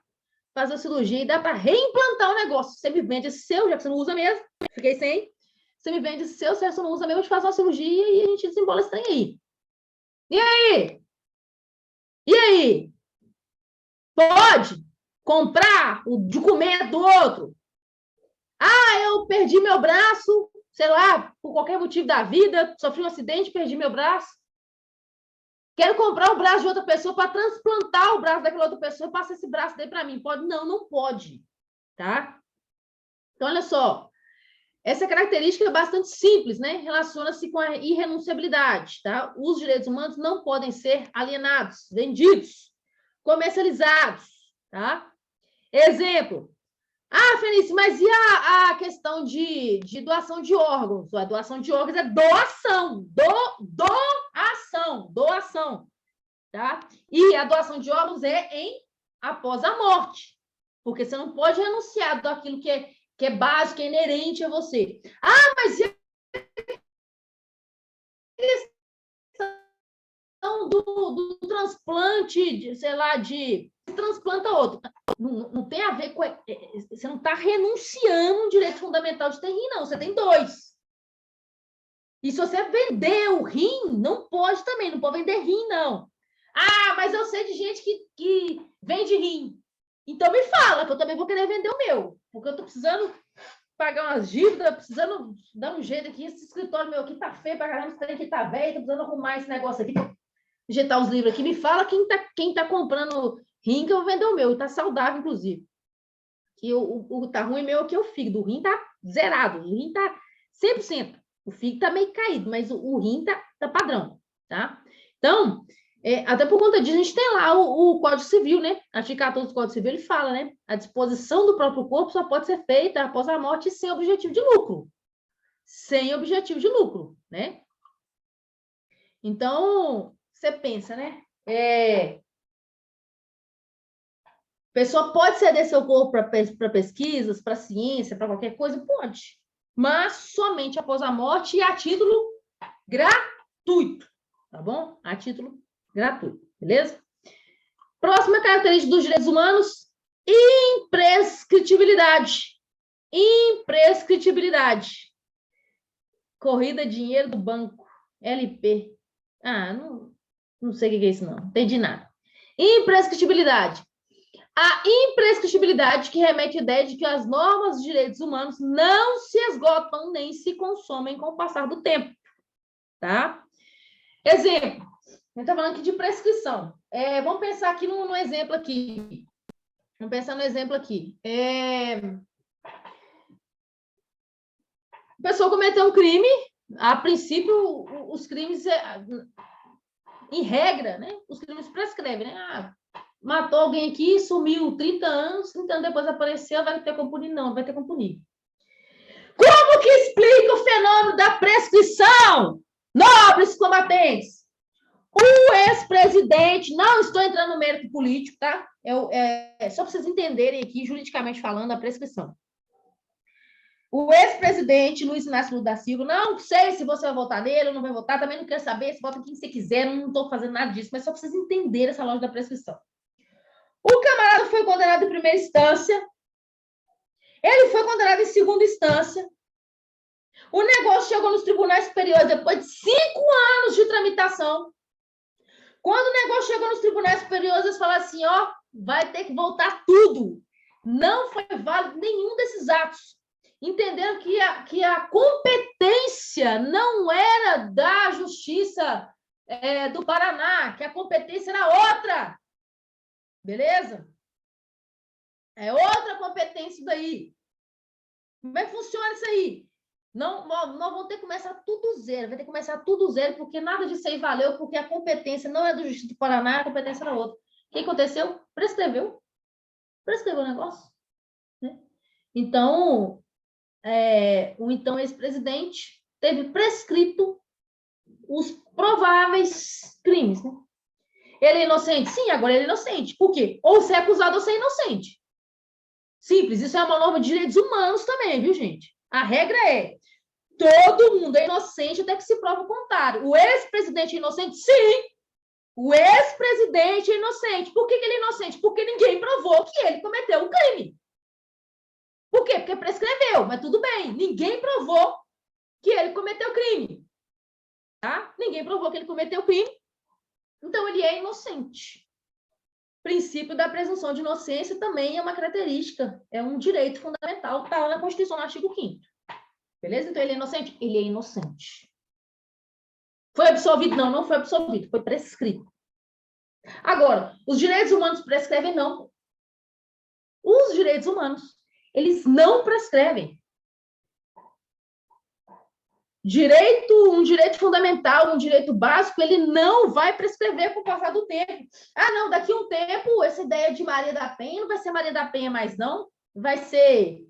Speaker 1: fazer a cirurgia e dá para reimplantar o negócio. Você me vende esse seu, já que você não usa mesmo, fiquei sem. Você me vende esse seu, se você não usa mesmo, a gente faz uma cirurgia e a gente desembola esse trem aí. E aí? E aí? Pode comprar o documento do outro? Ah, eu perdi meu braço, sei lá, por qualquer motivo da vida, sofri um acidente, perdi meu braço. Quero comprar o braço de outra pessoa para transplantar o braço daquela outra pessoa e passar esse braço daí para mim. Pode? Não, não pode. Tá? Então, olha só. Essa característica é bastante simples, né? Relaciona-se com a irrenunciabilidade, tá? Os direitos humanos não podem ser alienados, vendidos, comercializados, tá? Exemplo. Ah, Felice, mas e a questão de doação de órgãos? A doação de órgãos é doação, doação, tá? E a doação de órgãos é após a morte, porque você não pode renunciar daquilo que é básico, que é inerente a você. Ah, mas e a questão do transplante, sei lá, de transplanta outro. Não tem a ver com... Você não está renunciando um direito fundamental de ter rim, não. Você tem dois. E se você vender o rim, não pode também. Não pode vender rim, não. Ah, mas eu sei de gente que vende rim. Então me fala, que eu também vou querer vender o meu. Porque eu estou precisando pagar umas dívidas, precisando dar um jeito aqui. Esse escritório meu aqui tá feio pra caramba, esse trem aqui tá velho, tô precisando arrumar esse negócio aqui, injetar os livros aqui. Me fala quem tá comprando rim, que eu vou vender o meu. Tá saudável, inclusive. Que o tá ruim meu aqui é o fígado. O rim tá zerado. O rim tá 100%. O fígado tá meio caído, mas o rim tá padrão, tá? Então, até por conta disso, a gente tem lá o Código Civil, né? Artigo 14 do Código Civil, ele fala, né? A disposição do próprio corpo só pode ser feita após a morte sem objetivo de lucro. Sem objetivo de lucro, né? Então, você pensa, né? A pessoa pode ceder seu corpo para pesquisas, para ciência, para qualquer coisa? Pode. Mas somente após a morte e a título gratuito, tá bom? A título gratuito, beleza? Próxima característica dos direitos humanos, imprescritibilidade. Imprescritibilidade. Corrida dinheiro do banco, LP. Ah, não sei o que é isso, não. Entendi nada. Imprescritibilidade. A imprescritibilidade que remete à ideia de que as normas de direitos humanos não se esgotam nem se consomem com o passar do tempo, tá? Exemplo, a gente está falando aqui de prescrição. Vamos pensar aqui no exemplo aqui. Vamos pensar no exemplo aqui. A pessoa cometeu um crime, a princípio, os crimes, em regra, né? Os crimes prescrevem, né? Matou alguém aqui, sumiu 30 anos, 30 anos depois apareceu, vai ter como punir? Não, vai ter como punir. Como que explica o fenômeno da prescrição? Nobres combatentes, o ex-presidente, não estou entrando no mérito político, tá? Só para vocês entenderem aqui, juridicamente falando, a prescrição. O ex-presidente Luiz Inácio Lula da Silva, não sei se você vai votar nele ou não vai votar, também não quero saber, se vota quem você quiser, não estou fazendo nada disso, mas só para vocês entenderem essa lógica da prescrição. O camarada foi condenado em primeira instância, ele foi condenado em segunda instância, o negócio chegou nos tribunais superiores depois de 5 anos de tramitação. Quando o negócio chegou nos tribunais superiores, eles falaram assim, ó, vai ter que voltar tudo. Não foi válido nenhum desses atos. Entenderam que a competência não era da Justiça do Paraná, que a competência era outra. Beleza? É outra competência daí. Como é que funciona isso aí? Nós vamos ter que começar tudo zero. Vai ter que começar tudo zero, porque nada disso aí valeu, porque a competência não é do Justiça do Paraná, a competência era outra. O que aconteceu? Prescreveu. Prescreveu o negócio. Né? Então, o então ex-presidente teve prescrito os prováveis crimes. Né? Ele é inocente? Sim, agora ele é inocente. Por quê? Ou ser acusado ou ser inocente. Simples. Isso é uma norma de direitos humanos também, viu, gente? A regra é: todo mundo é inocente até que se prova o contrário. O ex-presidente é inocente? Sim! O ex-presidente é inocente. Por que ele é inocente? Porque ninguém provou que ele cometeu um crime. Por quê? Porque prescreveu, mas tudo bem. Ninguém provou que ele cometeu crime. Tá? Ninguém provou que ele cometeu crime. Então, ele é inocente. O princípio da presunção de inocência também é uma característica, é um direito fundamental, está lá na Constituição, no artigo 5º. Beleza? Então, ele é inocente? Ele é inocente. Foi absolvido? Não, não foi absolvido. Foi prescrito. Agora, os direitos humanos prescrevem? Não. Os direitos humanos, eles não prescrevem. Um direito fundamental, um direito básico, ele não vai prescrever com o passar do tempo. Ah, não, daqui a um tempo, essa ideia de Maria da Penha não vai ser Maria da Penha mais, não. Vai ser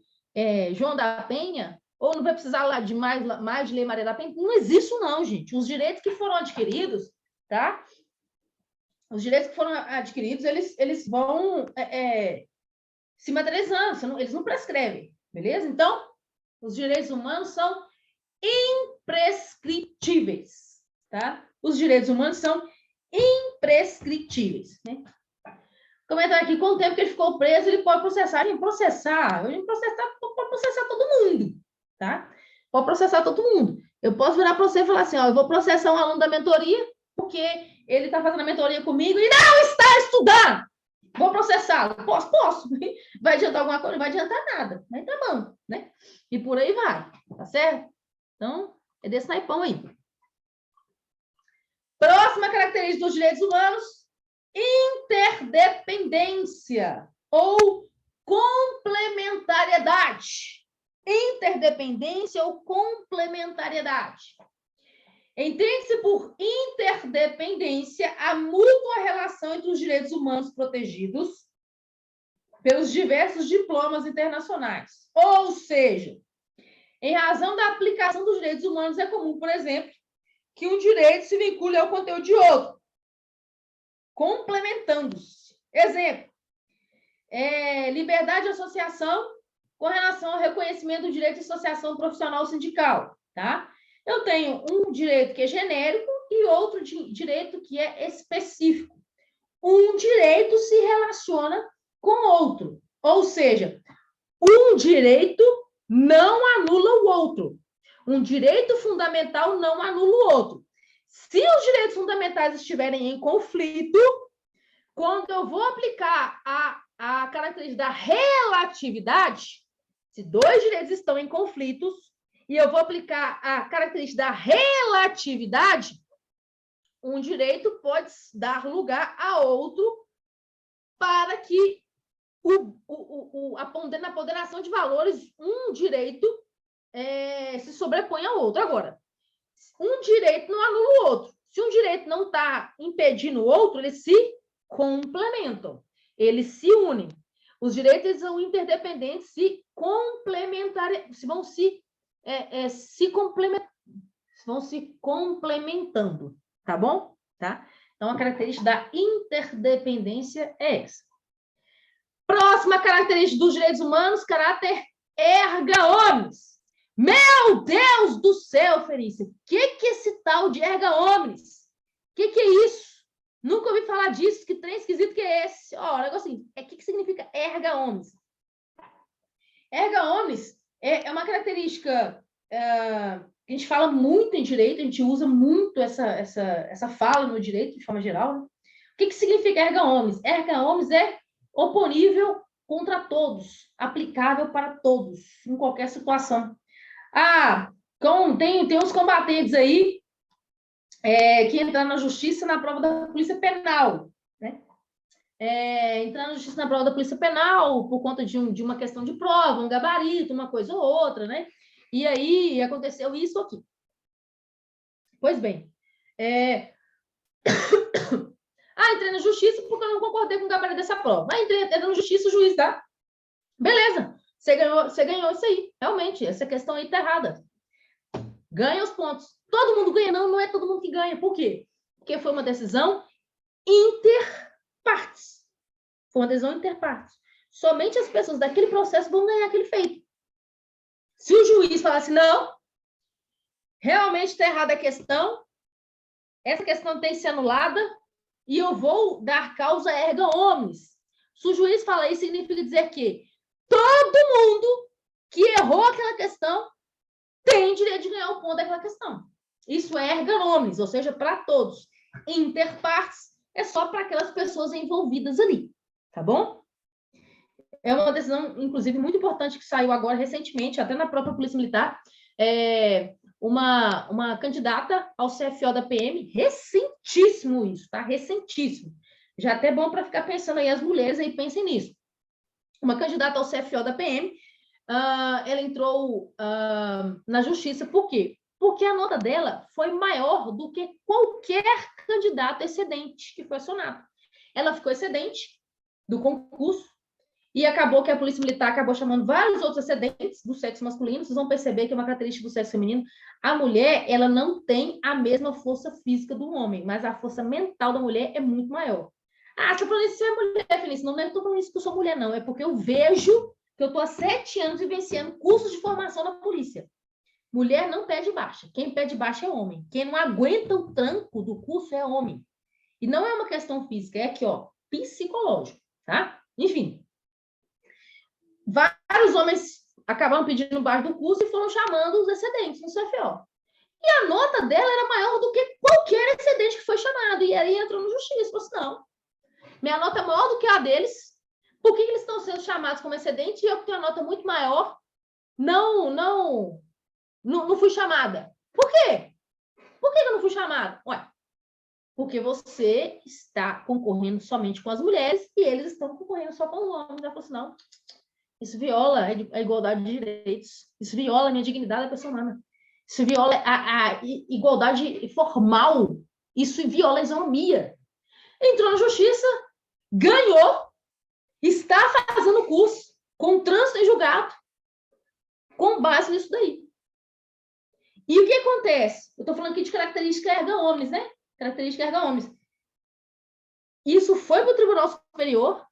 Speaker 1: João da Penha, ou não vai precisar lá de mais de Lei Maria da Penha. Não existe isso, não, gente. Os direitos que foram adquiridos, tá? Os direitos que foram adquiridos, eles vão se materializando, eles não prescrevem, beleza? Então, os direitos humanos são imprescritíveis, tá? Os direitos humanos são imprescritíveis, né? Comentar aqui, com o tempo que ele ficou preso, ele pode processar. Pode processar todo mundo, tá? Pode processar todo mundo. Eu posso virar para você e falar assim, ó, eu vou processar um aluno da mentoria porque ele está fazendo a mentoria comigo e não está estudando. Vou processá-lo. Posso. Vai adiantar alguma coisa? Não vai adiantar nada. Mas tá bom, né? E por aí vai, tá certo? Então, é desse naipão aí. Próxima característica dos direitos humanos, interdependência ou complementariedade. Interdependência ou complementariedade. Entende-se por interdependência a mútua relação entre os direitos humanos protegidos pelos diversos diplomas internacionais. Ou seja, em razão da aplicação dos direitos humanos, é comum, por exemplo, que um direito se vincule ao conteúdo de outro, complementando-se. Exemplo, liberdade de associação com relação ao reconhecimento do direito de associação profissional sindical, tá? Eu tenho um direito que é genérico e outro direito que é específico. Um direito se relaciona com outro, ou seja, um direito não anula o outro. Um direito fundamental não anula o outro. Se os direitos fundamentais estiverem em conflito, quando eu vou aplicar a característica da relatividade, se dois direitos estão em conflitos, e eu vou aplicar a característica da relatividade, um direito pode dar lugar a outro para que na ponderação de valores, um direito se sobrepõe ao outro. Agora, um direito não anula o outro. Se um direito não está impedindo o outro, eles se complementam, eles se unem. Os direitos são interdependentes, vão se complementando, tá bom? Tá? Então, a característica da interdependência é essa. Próxima característica dos direitos humanos, caráter erga omnes. Meu Deus do céu, Felícia, o que é esse tal de erga omnes? O que é isso? Nunca ouvi falar disso, que trem esquisito que é esse? Ó, o negócio assim, o que significa erga omnes? Erga omnes é uma característica que a gente fala muito em direito, a gente usa muito essa fala no direito, de forma geral. Né? O que significa erga omnes? Erga omnes é oponível contra todos, aplicável para todos, em qualquer situação. Tem uns combatentes aí que entraram na justiça na prova da polícia penal, né? Entrar na justiça na prova da polícia penal por conta de uma questão de prova, um gabarito, uma coisa ou outra, né? E aí aconteceu isso aqui. Pois bem, entrei na justiça porque eu não concordei com o gabarito dessa prova. Entrei na justiça, o juiz dá. Beleza, você ganhou isso aí. Realmente, essa questão aí tá errada. Ganha os pontos. Todo mundo ganha? Não é todo mundo que ganha. Por quê? Porque foi uma decisão interpartes. Foi uma decisão interpartes. Somente as pessoas daquele processo vão ganhar aquele feito. Se o juiz juiz fala assim, não, realmente está errada a questão, essa questão tem que ser anulada e eu vou dar causa erga omnes. Se o juiz fala isso, significa dizer que todo mundo que errou aquela questão tem direito de ganhar o ponto daquela questão. Isso é erga omnes, ou seja, para todos. Interpartes é só para aquelas pessoas envolvidas ali, tá bom? É uma decisão, inclusive, muito importante que saiu agora recentemente, até na própria Polícia Militar, uma candidata ao CFO da PM, recentíssimo isso, tá? Recentíssimo. Já até bom para ficar pensando aí, as mulheres aí pensem nisso. Uma candidata ao CFO da PM, ela entrou na justiça, por quê? Porque a nota dela foi maior do que qualquer candidato excedente que foi acionado. Ela ficou excedente do concurso, e acabou que a Polícia Militar acabou chamando vários outros excedentes do sexo masculino. Vocês vão perceber que é uma característica do sexo feminino. A mulher, ela não tem a mesma força física do homem, mas a força mental da mulher é muito maior. Ah, você falou isso, você é mulher, Felícia. Não, não estou falando isso que eu sou mulher, não. É porque eu vejo que eu estou há 7 anos vivenciando cursos de formação na polícia. Mulher não pede baixa. Quem pede baixa é homem. Quem não aguenta o tranco do curso é homem. E não é uma questão física, é aqui, ó, psicológico, tá? Enfim. Vários homens acabaram pedindo baixo do curso e foram chamando os excedentes no CFO. E a nota dela era maior do que qualquer excedente que foi chamado. E aí entrou no justiça. Falou assim, não, minha nota é maior do que a deles. Por que eles estão sendo chamados como excedente e eu que tenho uma nota muito maior não fui chamada? Por quê? Por que eu não fui chamada? Ué, porque você está concorrendo somente com as mulheres e eles estão concorrendo só com os homens. Ela falou assim, não, isso viola a igualdade de direitos. Isso viola a minha dignidade da pessoa humana. Isso viola a igualdade formal. Isso viola a isonomia. Entrou na justiça, ganhou, está fazendo curso, com trânsito em julgado, com base nisso daí. E o que acontece? Eu estou falando aqui de característica erga omnes, né? Característica erga omnes. Isso foi para o Tribunal Superior,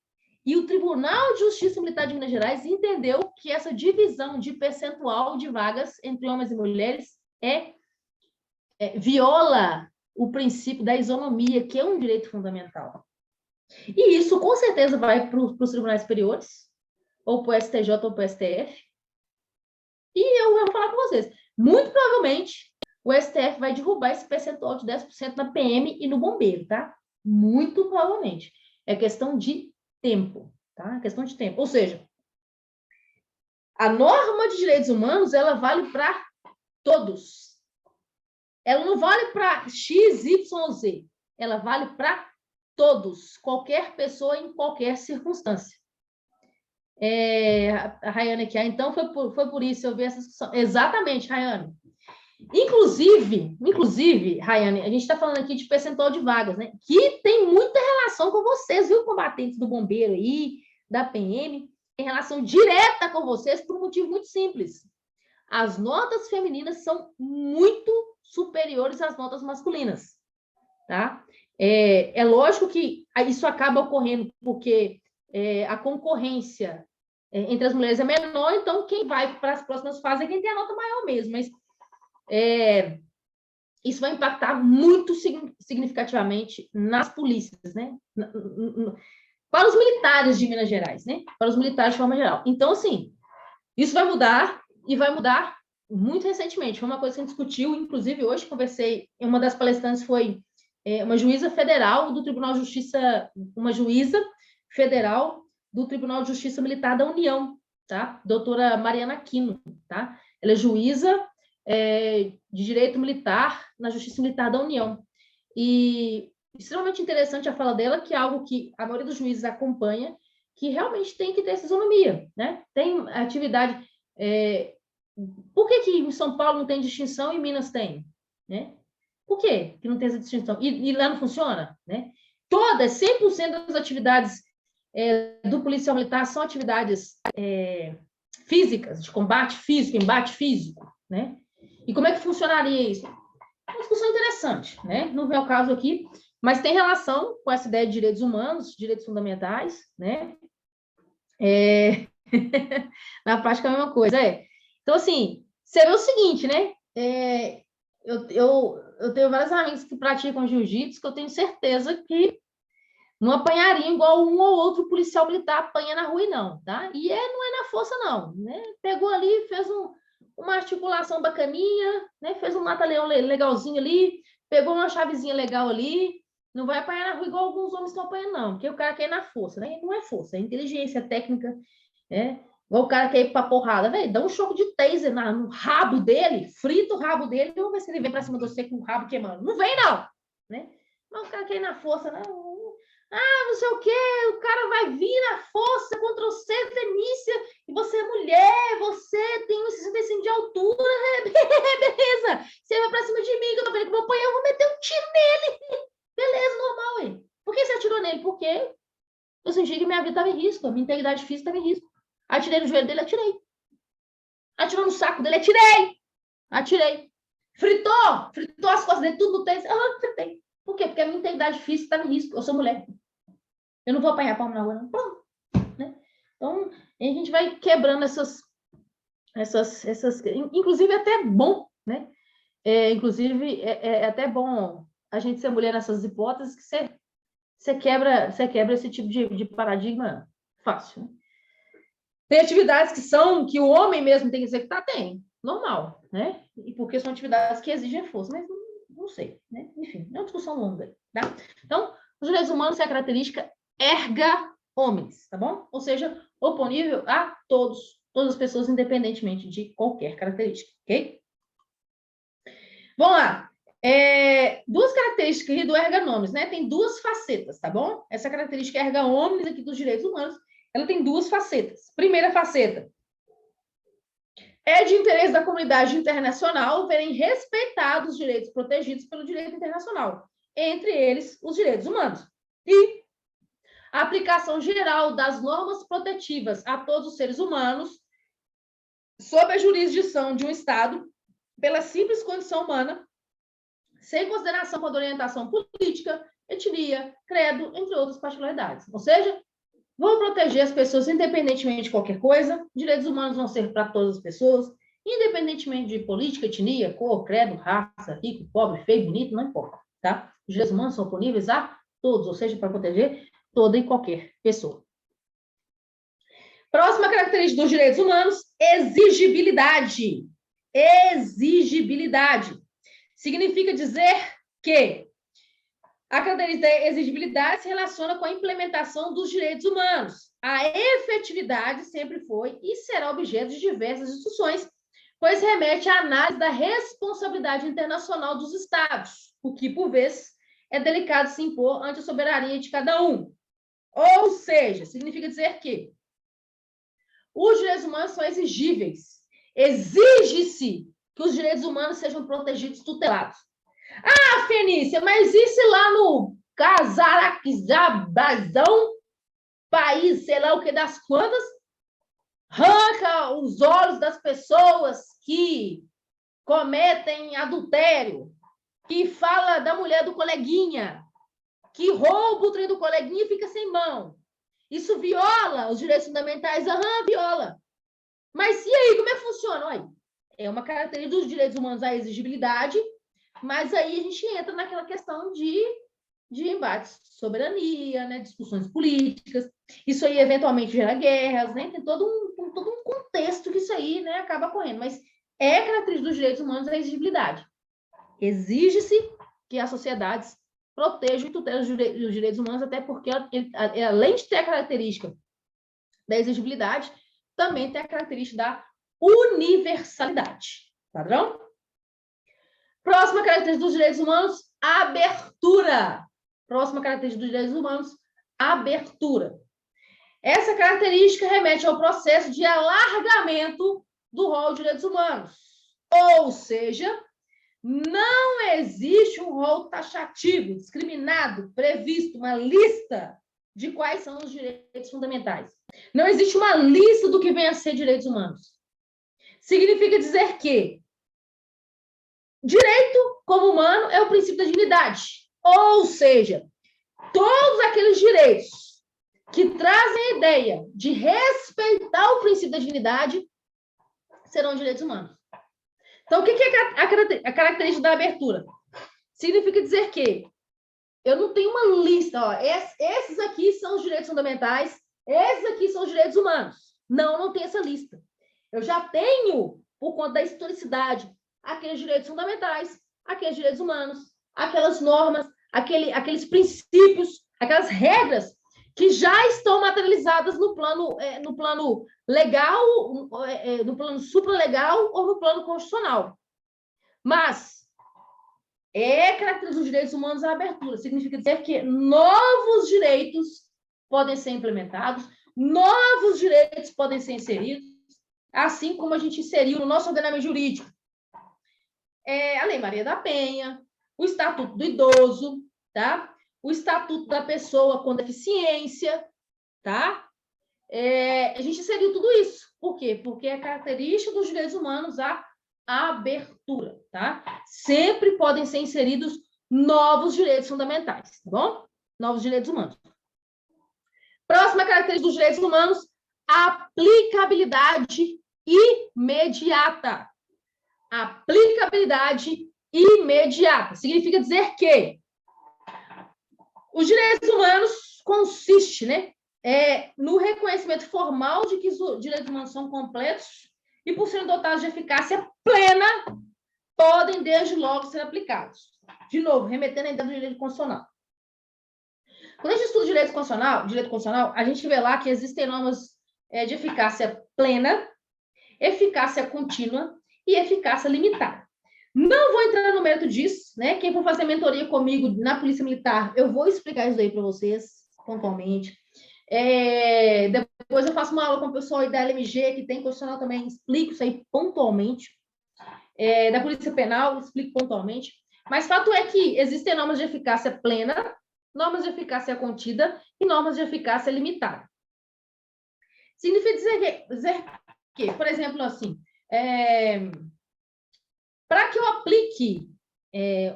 Speaker 1: e o Tribunal de Justiça Militar de Minas Gerais entendeu que essa divisão de percentual de vagas entre homens e mulheres viola o princípio da isonomia, que é um direito fundamental. E isso, com certeza, vai para os tribunais superiores, ou para o STJ ou para o STF. E eu vou falar com vocês, muito provavelmente o STF vai derrubar esse percentual de 10% na PM e no bombeiro, tá? Muito provavelmente. É questão de tempo, tá? É questão de tempo. Ou seja, a norma de direitos humanos, ela vale para todos. Ela não vale para X, Y, Z. Ela vale para todos, qualquer pessoa em qualquer circunstância. A Rayane aqui, então foi por isso eu vi essa discussão. Exatamente, Rayane. Inclusive, Rayane, a gente está falando aqui de percentual de vagas, né? Que tem muita relação com vocês, viu, combatentes do bombeiro aí, da PM, tem relação direta com vocês por um motivo muito simples. As notas femininas são muito superiores às notas masculinas, tá? É lógico que isso acaba ocorrendo porque a concorrência entre as mulheres é menor, então quem vai para as próximas fases é quem tem a nota maior mesmo, mas isso vai impactar muito significativamente nas polícias, né? Para os militares de Minas Gerais, né? Para os militares de forma geral. Então, assim, isso vai mudar e vai mudar muito recentemente. Foi uma coisa que a gente discutiu, inclusive hoje conversei, uma das palestrantes foi uma juíza federal do Tribunal de Justiça, uma juíza federal do Tribunal de Justiça Militar da União, tá? Doutora Mariana Aquino, tá? Ela é juíza de Direito Militar na Justiça Militar da União. E extremamente interessante a fala dela, que é algo que a maioria dos juízes acompanha, que realmente tem que ter essa isonomia, né? Tem atividade... por que em São Paulo não tem distinção e em Minas tem? Né? Por que não tem essa distinção? E lá não funciona? Né? 100% das atividades do policial militar são atividades físicas, de combate físico, embate físico, né? E como é que funcionaria isso? Uma discussão interessante, né? Não vem ao caso aqui, mas tem relação com essa ideia de direitos humanos, direitos fundamentais, né? Na prática, é a mesma coisa. Então, assim, Você vê o seguinte, né? Eu tenho vários amigos que praticam jiu-jitsu que eu tenho certeza que não apanhariam igual um ou outro policial militar apanha na rua, não, tá? E não é na força, não, né? Pegou ali, fez uma articulação bacaninha, né? Fez um mata-leão legalzinho ali, pegou uma chavezinha legal ali, não vai apanhar na rua igual alguns homens estão apanhando, não, porque o cara quer ir na força, né? Não é força, é inteligência, técnica, né? Igual o cara quer ir pra porrada, velho, dá um choque de taser no rabo dele, frita o rabo dele, e vamos ver se ele vem pra cima de você com o rabo queimando. Não vem, não, né? Mas o cara quer ir na força, não. Não sei o quê, o cara vai vir na força contra você, Fenícia, e você é mulher, você tem 1,65 de altura, beleza, você vai pra cima de mim, que eu tô vendo que vou apanhar, eu vou meter um tiro nele, beleza, normal, hein? Por que você atirou nele? Porque eu senti que minha vida estava em risco, a minha integridade física estava em risco. Atirei no joelho dele, atirei. Atirou no saco dele, atirei. Fritou as costas dele, tudo no tênis, fritei. Por quê? Porque a minha integridade física estava em risco, eu sou mulher. Eu não vou apanhar palma na rua, não. Pronto. Né? Então, a gente vai quebrando essas. Inclusive, é até bom, né? Inclusive, é até bom a gente ser mulher nessas hipóteses, que você quebra esse tipo de paradigma fácil. Né? Tem atividades que o homem mesmo tem que executar? Tem. Normal, né? E porque são atividades que exigem força, mas não sei, né? Enfim, é uma discussão longa, tá? Então, os direitos humanos têm a característica erga omnes, tá bom? Ou seja, oponível a todas as pessoas, independentemente de qualquer característica, ok? Vamos lá. Duas características do erga omnes, né? Tem duas facetas, tá bom? Essa característica erga omnes aqui dos direitos humanos, ela tem duas facetas. Primeira faceta, é de interesse da comunidade internacional verem respeitados os direitos protegidos pelo direito internacional, entre eles os direitos humanos. E a aplicação geral das normas protetivas a todos os seres humanos, sob a jurisdição de um Estado, pela simples condição humana, sem consideração por orientação política, etnia, credo, entre outras particularidades. Ou seja, vão proteger as pessoas independentemente de qualquer coisa, direitos humanos vão ser para todas as pessoas, independentemente de política, etnia, cor, credo, raça, rico, pobre, feio, bonito, não importa, tá? Os direitos humanos são disponíveis a todos, ou seja, para proteger toda e qualquer pessoa. Próxima característica dos direitos humanos, exigibilidade. Exigibilidade. Significa dizer que a característica da exigibilidade se relaciona com a implementação dos direitos humanos. A efetividade sempre foi e será objeto de diversas discussões, pois remete à análise da responsabilidade internacional dos Estados, o que, por vezes, é delicado se impor ante a soberania de cada um. Ou seja, significa dizer que os direitos humanos são exigíveis. Exige-se que os direitos humanos sejam protegidos, tutelados. Fenícia, mas e se lá no Casaraquizabazão, país, sei lá o que das quantas, arranca os olhos das pessoas que cometem adultério, que fala da mulher do coleguinha, que rouba o trem do coleguinha e fica sem mão. Isso viola os direitos fundamentais? Viola. Mas e aí, como é que funciona? Olha, é uma característica dos direitos humanos a exigibilidade, mas aí a gente entra naquela questão de embates de soberania, né, discussões políticas. Isso aí eventualmente gera guerras, né? Tem todo um contexto que isso aí, né, acaba correndo. Mas é característica dos direitos humanos a exigibilidade. Exige-se que as sociedades protejam e tutelem os direitos humanos, até porque, além de ter a característica da exigibilidade, também tem a característica da universalidade. Padrão? Próxima característica dos direitos humanos, abertura. Próxima característica dos direitos humanos, abertura. Essa característica remete ao processo de alargamento do rol de direitos humanos. Ou seja, não existe um rol taxativo, discriminado, previsto, uma lista de quais são os direitos fundamentais. Não existe uma lista do que vem a ser direitos humanos. Significa dizer que direito, como humano, é o princípio da dignidade. Ou seja, todos aqueles direitos que trazem a ideia de respeitar o princípio da dignidade serão direitos humanos. Então, o que é a característica da abertura? Significa dizer que eu não tenho uma lista, ó, esses aqui são os direitos fundamentais, esses aqui são os direitos humanos. Não tem essa lista. Eu já tenho, por conta da historicidade, aqueles direitos fundamentais, aqueles direitos humanos, aquelas normas, aqueles princípios, aquelas regras que já estão materializadas no plano legal, no plano supralegal ou no plano constitucional. Mas característica dos direitos humanos a abertura. Significa dizer que novos direitos podem ser implementados, novos direitos podem ser inseridos, assim como a gente inseriu no nosso ordenamento jurídico a Lei Maria da Penha, o Estatuto do Idoso, tá? O Estatuto da Pessoa com Deficiência, tá? A gente inseriu tudo isso. Por quê? Porque é característica dos direitos humanos a abertura, tá? Sempre podem ser inseridos novos direitos fundamentais, tá bom? Novos direitos humanos. Próxima característica dos direitos humanos, aplicabilidade imediata. Aplicabilidade imediata. Significa dizer que os direitos humanos consistem, né, no reconhecimento formal de que os direitos humanos são completos e, por serem dotados de eficácia plena, podem, desde logo, ser aplicados. De novo, remetendo ainda do direito constitucional. Quando a gente estuda direito constitucional, a gente vê lá que existem normas de eficácia plena, eficácia contínua e eficácia limitada. Não vou entrar no mérito disso, né? Quem for fazer mentoria comigo na Polícia Militar, eu vou explicar isso aí para vocês pontualmente. Depois eu faço uma aula com o pessoal aí da LMG, que tem constitucional também, explico isso aí pontualmente. Da Polícia Penal, explico pontualmente. Mas fato é que existem normas de eficácia plena, normas de eficácia contida e normas de eficácia limitada. Significa dizer que, por exemplo, assim, para que eu aplique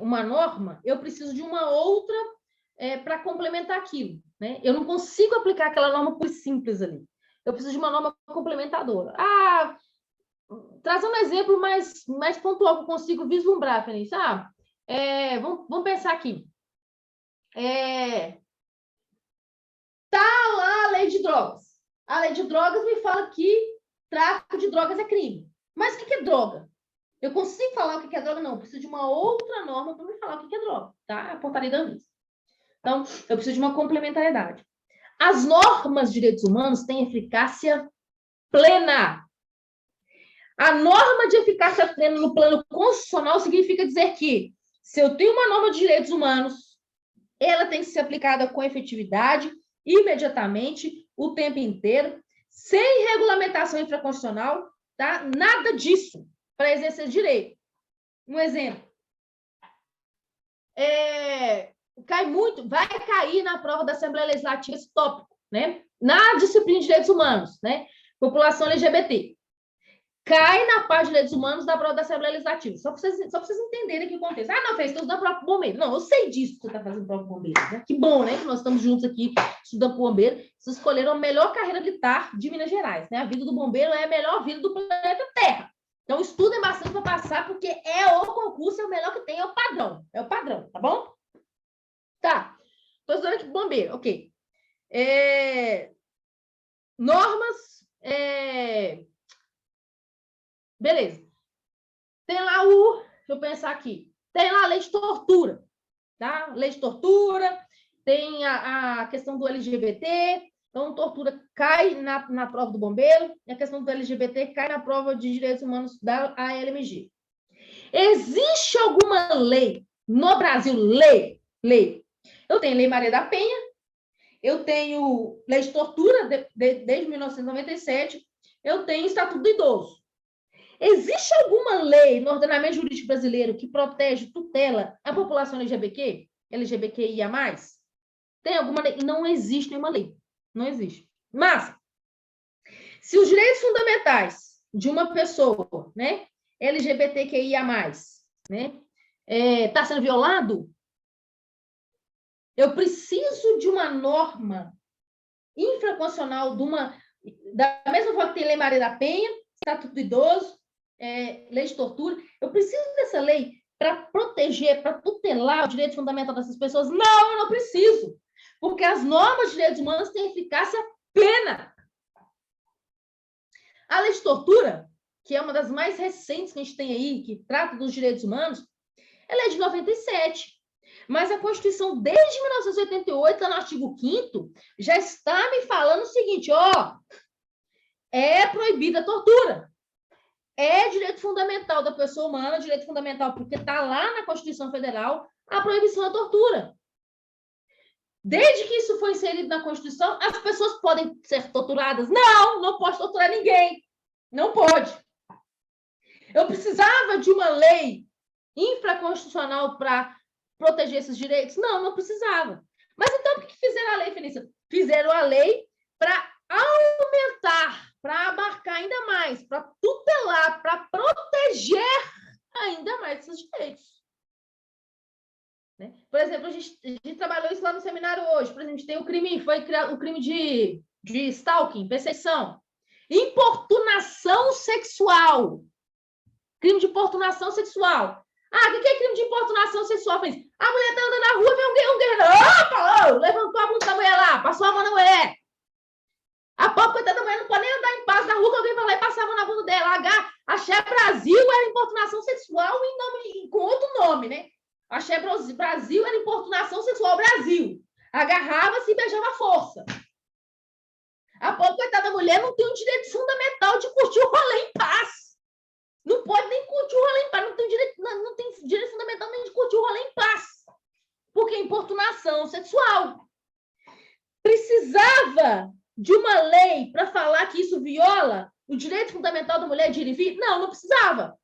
Speaker 1: uma norma, eu preciso de uma outra para complementar aquilo, né? Eu não consigo aplicar aquela norma por simples ali. Eu preciso de uma norma complementadora. Trazendo um exemplo mais pontual que eu consigo vislumbrar, Feliz. Vamos pensar aqui. Tá lá a lei de drogas. A lei de drogas me fala que tráfico de drogas é crime. Mas o que é droga? Eu consigo falar o que é droga? Não, eu preciso de uma outra norma para me falar o que é droga, tá? A portaria da Anvisa. Então, eu preciso de uma complementariedade. As normas de direitos humanos têm eficácia plena. A norma de eficácia plena no plano constitucional significa dizer que, se eu tenho uma norma de direitos humanos, ela tem que ser aplicada com efetividade, imediatamente, o tempo inteiro, sem regulamentação infraconstitucional, tá? Nada disso para exercer direito. Um exemplo. Vai cair na prova da Assembleia Legislativa esse tópico, né? Na disciplina de direitos humanos, né? População LGBT. Cai na parte de direitos humanos da prova da Assembleia Legislativa. Só para vocês entenderem o que acontece. Não, Fê, estou estudando prova para bombeiro. Não, eu sei disso que você está fazendo prova para bombeiro. Né? Que bom, né? Que nós estamos juntos aqui estudando para bombeiro. Vocês escolheram a melhor carreira militar de Minas Gerais. Né? A vida do bombeiro é a melhor vida do planeta Terra. Então, estudem bastante para passar, porque o concurso, é o melhor que tem, é o padrão. É o padrão, tá bom? Tá. Estou estudando aqui bombeiro, ok. Normas. Beleza. Tem lá deixa eu pensar aqui. Tem lá a lei de tortura, tá? Lei de tortura, tem a questão do LGBT. Então, tortura cai na prova do bombeiro, e a questão do LGBT cai na prova de direitos humanos da ALMG. Existe alguma lei no Brasil? Lei. Eu tenho Lei Maria da Penha, eu tenho lei de tortura desde 1997, eu tenho Estatuto do Idoso. Existe alguma lei no ordenamento jurídico brasileiro que protege, tutela a população LGBTQIA+? Tem alguma lei? Não existe nenhuma lei. Não existe. Mas, se os direitos fundamentais de uma pessoa, né, LGBTQIA+, né, está sendo violado, eu preciso de uma norma infraconstitucional da mesma forma que tem Lei Maria da Penha, Estatuto do Idoso, lei de tortura. Eu preciso dessa lei para proteger, para tutelar o direito fundamental dessas pessoas? Não, eu não preciso. Porque as normas de direitos humanos têm eficácia plena. A lei de tortura, que é uma das mais recentes que a gente tem aí, que trata dos direitos humanos, ela é de 97. Mas a Constituição, desde 1988, no artigo 5º, já está me falando o seguinte, é proibida a tortura. É direito fundamental da pessoa humana, direito fundamental porque está lá na Constituição Federal, a proibição da tortura. Desde que isso foi inserido na Constituição, as pessoas podem ser torturadas? Não, não pode torturar ninguém. Não pode. Eu precisava de uma lei infraconstitucional para proteger esses direitos? Não, não precisava. Mas então, por que fizeram a lei, Felícia? Fizeram a lei para aumentar, para abarcar ainda mais, para tutelar, para proteger ainda mais esses direitos. Né? Por exemplo, a gente trabalhou isso lá no seminário hoje. Por exemplo, a gente tem o crime, foi criado o crime de stalking, perseguição, importunação sexual. Crime de importunação sexual. O que é crime de importunação sexual? A mulher está andando na rua, vê um guerreiro. Opa! Levantou a bunda da mulher lá, passou a mão na mulher. A pobre coitada da mulher não pode nem andar em paz na rua, que alguém vai lá e passar a mão na bunda dela. Axé Brasil era importunação sexual com outro nome, né? Axé Brasil era importunação sexual Brasil. Agarrava-se e beijava a força. A pobre coitada da mulher não tem um direito fundamental de curtir o rolê em paz. Não pode nem curtir o rolê em paz. Não tem direito fundamental nem de curtir o rolê em paz. Porque é importunação sexual. Precisava de uma lei para falar que isso viola o direito fundamental da mulher de ir e vir? Não, não precisava.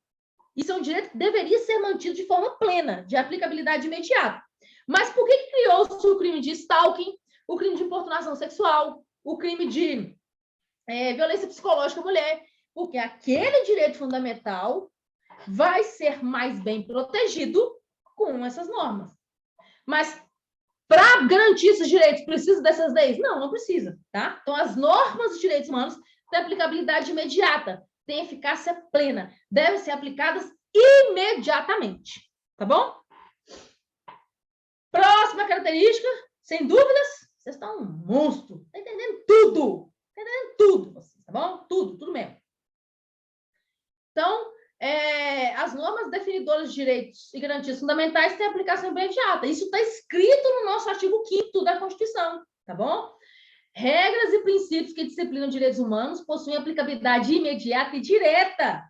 Speaker 1: Isso é um direito que deveria ser mantido de forma plena, de aplicabilidade imediata. Mas por que criou-se o crime de stalking, o crime de importunação sexual, o crime de violência psicológica à mulher? Porque aquele direito fundamental vai ser mais bem protegido com essas normas. Mas para garantir esses direitos, precisa dessas leis? Não, não precisa, tá? Então, as normas dos direitos humanos têm aplicabilidade imediata, têm eficácia plena, devem ser aplicadas imediatamente, tá bom? Próxima característica, sem dúvidas, vocês estão um monstro, tá entendendo tudo, tá bom? Tudo mesmo. Então, as normas definidoras de direitos e garantias fundamentais têm aplicação imediata. Isso está escrito no nosso artigo 5º da Constituição, tá bom? Regras e princípios que disciplinam direitos humanos possuem aplicabilidade imediata e direta.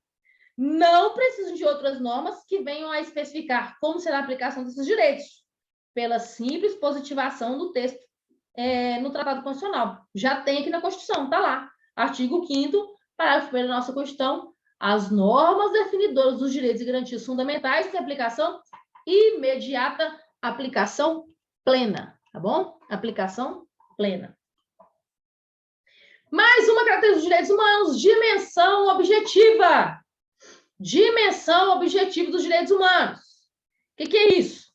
Speaker 1: Não precisam de outras normas que venham a especificar como será a aplicação desses direitos, pela simples positivação do texto no Tratado Constitucional. Já tem aqui na Constituição, está lá. Artigo 5º, parágrafo 1º da nossa Constituição. As normas definidoras dos direitos e garantias fundamentais têm aplicação imediata, aplicação plena, tá bom? Aplicação plena. Mais uma característica dos direitos humanos, dimensão objetiva. Dimensão objetiva dos direitos humanos. O que é isso?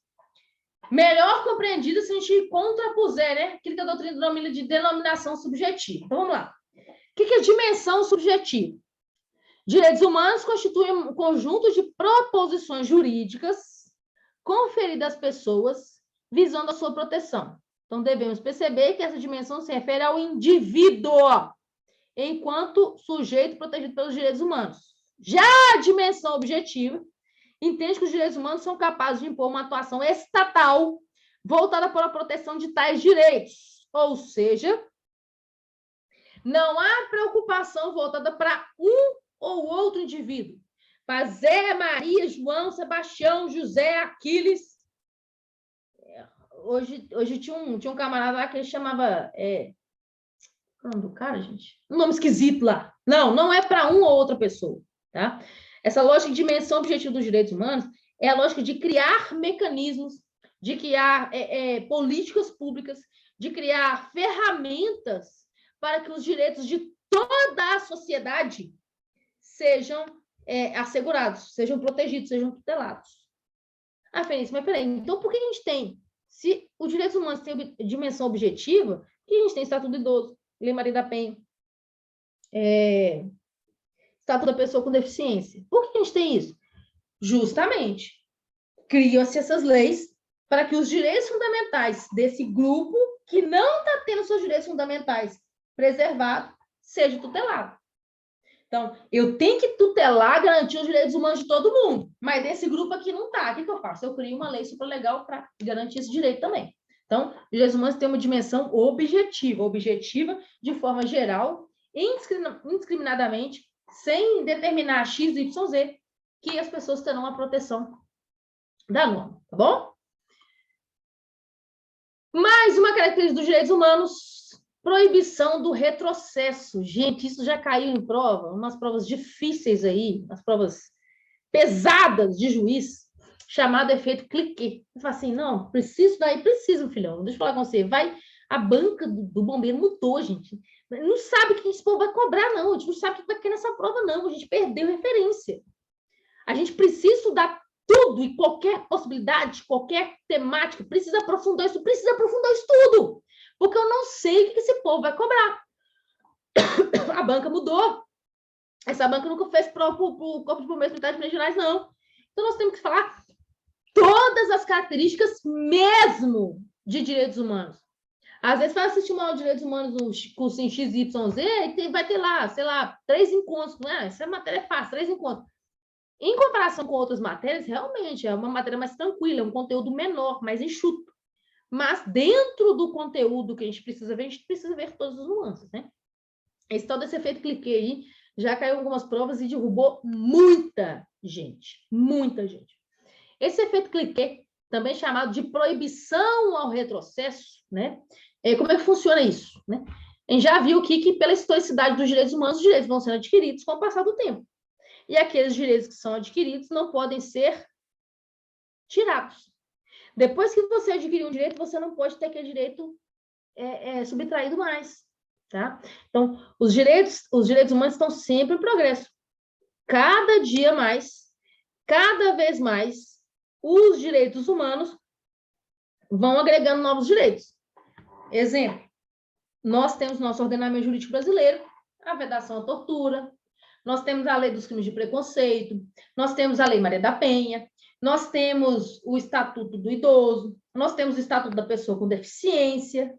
Speaker 1: Melhor compreendida se a gente contrapuser, né? Aquilo que a doutrina denomina de denominação subjetiva. Então, vamos lá. O que é dimensão subjetiva? Direitos humanos constituem um conjunto de proposições jurídicas conferidas às pessoas visando a sua proteção. Então, devemos perceber que essa dimensão se refere ao indivíduo, enquanto sujeito protegido pelos direitos humanos. Já a dimensão objetiva entende que os direitos humanos são capazes de impor uma atuação estatal voltada para a proteção de tais direitos. Ou seja, não há preocupação voltada para um ou outro indivíduo. Para Zé, Maria, João, Sebastião, José, Aquiles. Hoje tinha um camarada lá que ele chamava... Qual é o nome do cara, gente? Um nome esquisito lá. Não é para uma ou outra pessoa. Tá? Essa lógica de dimensão objetiva dos direitos humanos é a lógica de criar mecanismos, de criar políticas públicas, de criar ferramentas para que os direitos de toda a sociedade sejam assegurados, sejam protegidos, sejam tutelados. Felícia, mas peraí, então por que a gente tem? Se os direitos humanos têm dimensão objetiva, que a gente tem Estatuto do Idoso, Lei Maria da Penha, Estatuto da Pessoa com Deficiência. Por que a gente tem isso? Justamente, criam-se essas leis para que os direitos fundamentais desse grupo que não está tendo seus direitos fundamentais preservados seja tutelado. Então, eu tenho que tutelar, garantir os direitos humanos de todo mundo, mas desse grupo aqui não está. O que eu faço? Eu crio uma lei super legal para garantir esse direito também. Então, os direitos humanos têm uma dimensão objetiva de forma geral, indiscriminadamente, sem determinar X, Y, Z, que as pessoas terão a proteção da norma, tá bom? Mais uma característica dos direitos humanos, proibição do retrocesso. Gente, isso já caiu em prova, umas provas difíceis aí, umas provas pesadas de juiz, chamado efeito cliquet. Você fala assim, não, preciso daí, preciso, filhão. Deixa eu falar com você, a banca do bombeiro mudou, gente. Não sabe que esse povo vai cobrar, não. A gente não sabe o que vai querer nessa prova, não. A gente perdeu referência. A gente precisa estudar tudo e qualquer possibilidade, qualquer temática, precisa aprofundar isso tudo. Porque eu não sei o que esse povo vai cobrar. A banca mudou. Essa banca nunca fez prova para o Corpo de Bombeiros Militares Regionais, não. Então, nós temos que falar todas as características mesmo de direitos humanos. Às vezes, vai assistir uma aula de direitos humanos no curso em XYZ e vai ter lá, sei lá, 3 encontros. Essa matéria é fácil, 3 encontros. Em comparação com outras matérias, realmente é uma matéria mais tranquila, é um conteúdo menor, mais enxuto. Mas dentro do conteúdo que a gente precisa ver todas as nuances, né? Esse tal desse efeito cliquet aí já caiu em algumas provas e derrubou muita gente. Muita gente. Esse efeito cliquet, também chamado de proibição ao retrocesso, né? Como é que funciona isso, né? A gente já viu aqui que pela historicidade dos direitos humanos, os direitos vão sendo adquiridos com o passar do tempo. E aqueles direitos que são adquiridos não podem ser tirados. Depois que você adquiriu um direito, você não pode ter aquele direito subtraído mais, tá? Então, os direitos humanos estão sempre em progresso. Cada dia mais, cada vez mais, os direitos humanos vão agregando novos direitos. Exemplo, nós temos nosso ordenamento jurídico brasileiro, a vedação à tortura, nós temos a lei dos crimes de preconceito, nós temos a lei Maria da Penha, nós temos o Estatuto do Idoso, nós temos o Estatuto da Pessoa com Deficiência.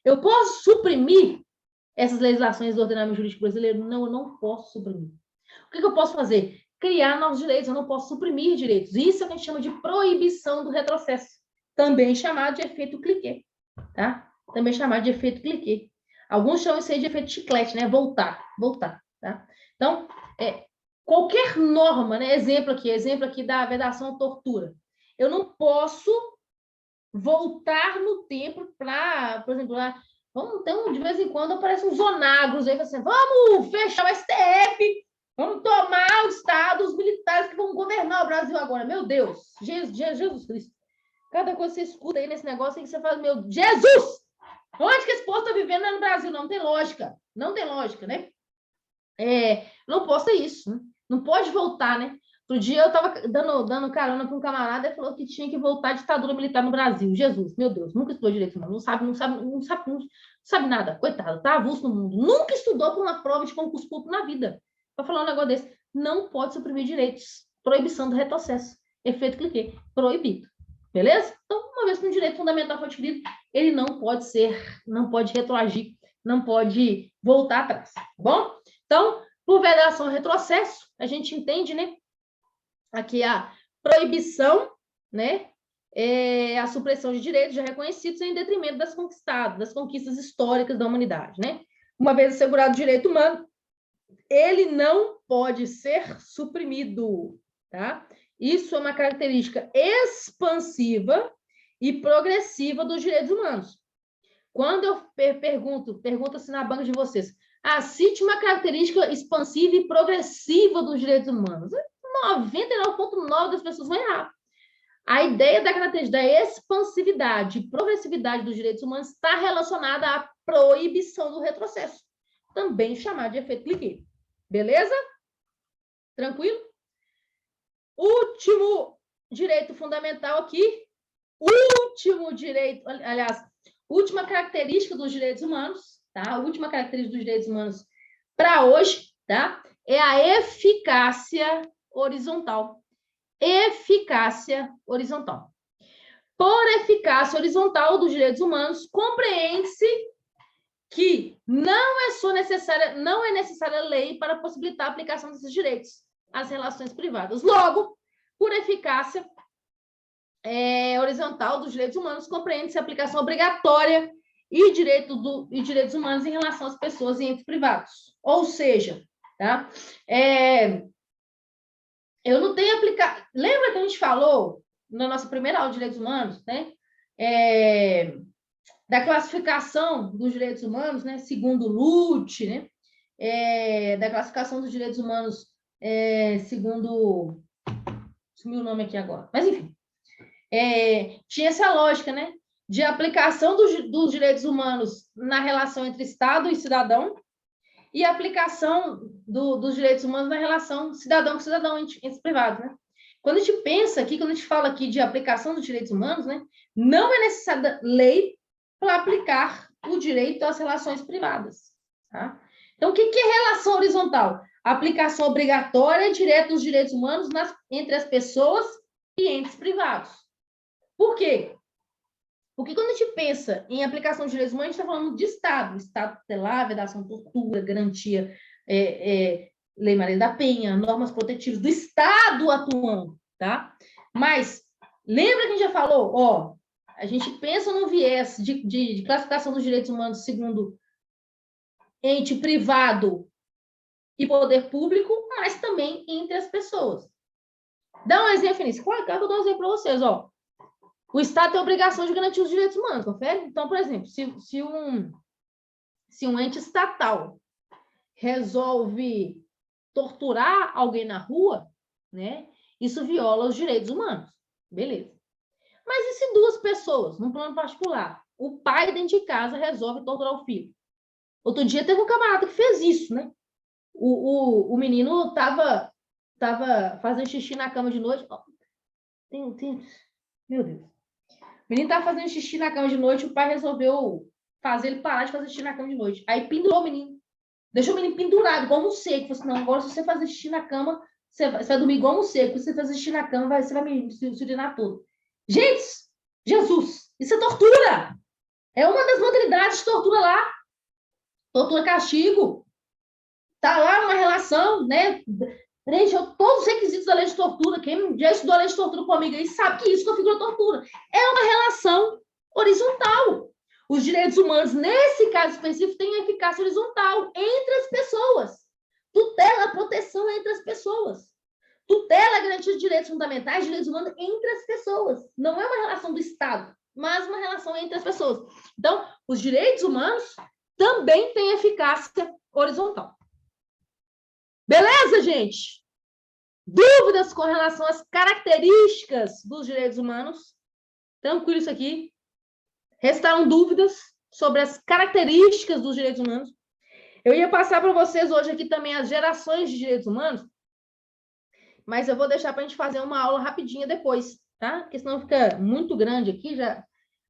Speaker 1: Eu posso suprimir essas legislações do ordenamento jurídico brasileiro? Não, eu não posso suprimir. O que eu posso fazer? Criar novos direitos, eu não posso suprimir direitos. Isso é o que a gente chama de proibição do retrocesso, também chamado de efeito cliquet, tá? Também chamado de efeito cliquet. Alguns chamam isso aí de efeito chiclete, né? Voltar, tá? Então, qualquer norma, né? Exemplo aqui da vedação à tortura. Eu não posso voltar no tempo para, por exemplo, de vez em quando aparecem uns onagros aí, assim, vamos fechar o STF, vamos tomar o Estado, os militares que vão governar o Brasil agora. Meu Deus, Jesus Cristo. Cada coisa que você escuta aí nesse negócio aí que você fala, meu Jesus! Onde que esse povo está vivendo? Não é no Brasil, não tem lógica. Não tem lógica, né? Não posso ter isso, né? Não pode voltar, né? Outro dia eu estava dando carona para um camarada e falou que tinha que voltar a ditadura militar no Brasil. Jesus, meu Deus, nunca estudou direito, não sabe nada, coitado, tá avulso no mundo. Nunca estudou para uma prova de concurso público na vida. Para falar um negócio desse, não pode suprimir direitos. Proibição do retrocesso. Efeito cliquet, proibido. Beleza? Então, uma vez que um direito fundamental foi adquirido, ele não pode retroagir, não pode voltar atrás, tá bom? Então, por vedação e retrocesso, a gente entende, né? Aqui a proibição, né? A supressão de direitos já reconhecidos em detrimento das conquistas históricas da humanidade, né? Uma vez assegurado o direito humano, ele não pode ser suprimido, tá? Isso é uma característica expansiva e progressiva dos direitos humanos. Quando eu pergunto-se na banca de vocês, cite uma característica expansiva e progressiva dos direitos humanos. 99,9% das pessoas vão errar. A ideia da característica da expansividade e progressividade dos direitos humanos está relacionada à proibição do retrocesso, também chamado de efeito cliquet. Beleza? Tranquilo? Último direito fundamental aqui. Última característica dos direitos humanos, tá? A última característica dos direitos humanos para hoje, tá? é a eficácia horizontal. Eficácia horizontal. Por eficácia horizontal dos direitos humanos, compreende-se que não é necessária lei para possibilitar a aplicação desses direitos às relações privadas. Logo, por eficácia horizontal dos direitos humanos, compreende-se a aplicação obrigatória e direitos humanos em relação às pessoas e entes privados. Ou seja, tá? Eu não tenho aplicado... Lembra que a gente falou na nossa primeira aula de direitos humanos, né? Da classificação dos direitos humanos, né? Segundo Lute, né? Da classificação dos direitos humanos segundo... Sumiu o nome aqui agora. Mas, enfim. Tinha essa lógica, né? De aplicação dos direitos humanos na relação entre Estado e cidadão e aplicação dos direitos humanos na relação cidadão com cidadão, entre privados, né? Quando a gente pensa aqui, quando a gente fala aqui de aplicação dos direitos humanos, né? Não é necessária lei para aplicar o direito às relações privadas, tá? Então, o que é relação horizontal? A aplicação obrigatória direta dos direitos humanos entre as pessoas e entes privados. Por quê? Porque quando a gente pensa em aplicação de direitos humanos, a gente está falando de Estado. Estado tutelar, vedação, tortura, garantia, Lei Maria da Penha, normas protetivas do Estado atuando, tá? Mas, lembra que a gente já falou, a gente pensa no viés de classificação dos direitos humanos segundo ente privado e poder público, mas também entre as pessoas. Dá um exemplo, Vinícius. Claro que eu dou um exemplo para vocês, O Estado tem a obrigação de garantir os direitos humanos, confere? Então, por exemplo, se um ente estatal resolve torturar alguém na rua, né? Isso viola os direitos humanos. Beleza. Mas e se duas pessoas, num plano particular, o pai dentro de casa resolve torturar o filho? Outro dia teve um camarada que fez isso, né? O menino estava fazendo xixi na cama de noite. Meu Deus. O menino estava fazendo xixi na cama de noite, o pai resolveu fazer ele parar de fazer xixi na cama de noite. Aí pendurou o menino. Deixou o menino pendurado, igual um morcego. Falou assim, não, agora se você fazer xixi na cama, você vai dormir igual um morcego. Se você fazer xixi na cama, você vai me urinar todo. Gente, Jesus, isso é tortura. É uma das modalidades de tortura lá. Tortura castigo. Tá lá numa relação, né? Preencheu todos os requisitos da lei de tortura. Quem já estudou a lei de tortura comigo aí sabe que isso configura tortura. É uma relação horizontal. Os direitos humanos, nesse caso específico, têm eficácia horizontal entre as pessoas. Tutela a proteção entre as pessoas. Tutela a garantia de direitos fundamentais, direitos humanos entre as pessoas. Não é uma relação do Estado, mas uma relação entre as pessoas. Então, os direitos humanos também têm eficácia horizontal. Beleza, gente? Dúvidas com relação às características dos direitos humanos? Tranquilo isso aqui? Restaram dúvidas sobre as características dos direitos humanos? Eu ia passar para vocês hoje aqui também as gerações de direitos humanos, mas eu vou deixar para a gente fazer uma aula rapidinha depois, tá? Porque senão fica muito grande aqui, já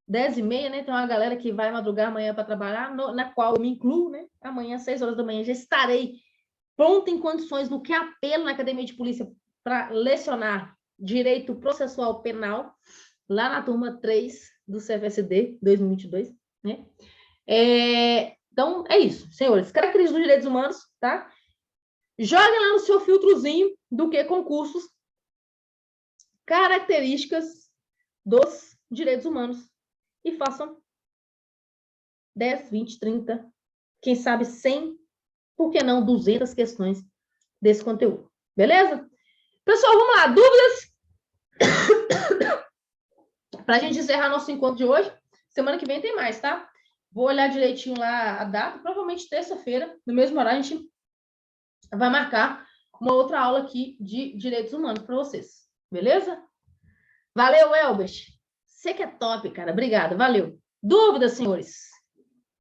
Speaker 1: 10h30, né? Tem uma galera que vai madrugar amanhã para trabalhar, na qual eu me incluo, né? Amanhã, 6 horas da manhã, já estarei pronta em condições no QAP, na Academia de Polícia, para lecionar Direito Processual Penal, lá na turma 3 do CFSD 2022, né? Então, é isso, senhores. Características dos direitos humanos, tá? Joguem lá no seu filtrozinho do que concursos, características dos direitos humanos e façam 10, 20, 30, quem sabe 100, por que não 200 questões desse conteúdo. Beleza? Pessoal, vamos lá. Dúvidas? Para a gente encerrar nosso encontro de hoje. Semana que vem tem mais, tá? Vou olhar direitinho lá a data. Provavelmente terça-feira, no mesmo horário, a gente vai marcar uma outra aula aqui de direitos humanos para vocês. Beleza? Valeu, Elbert. Você que é top, cara. Obrigada. Valeu. Dúvidas, senhores?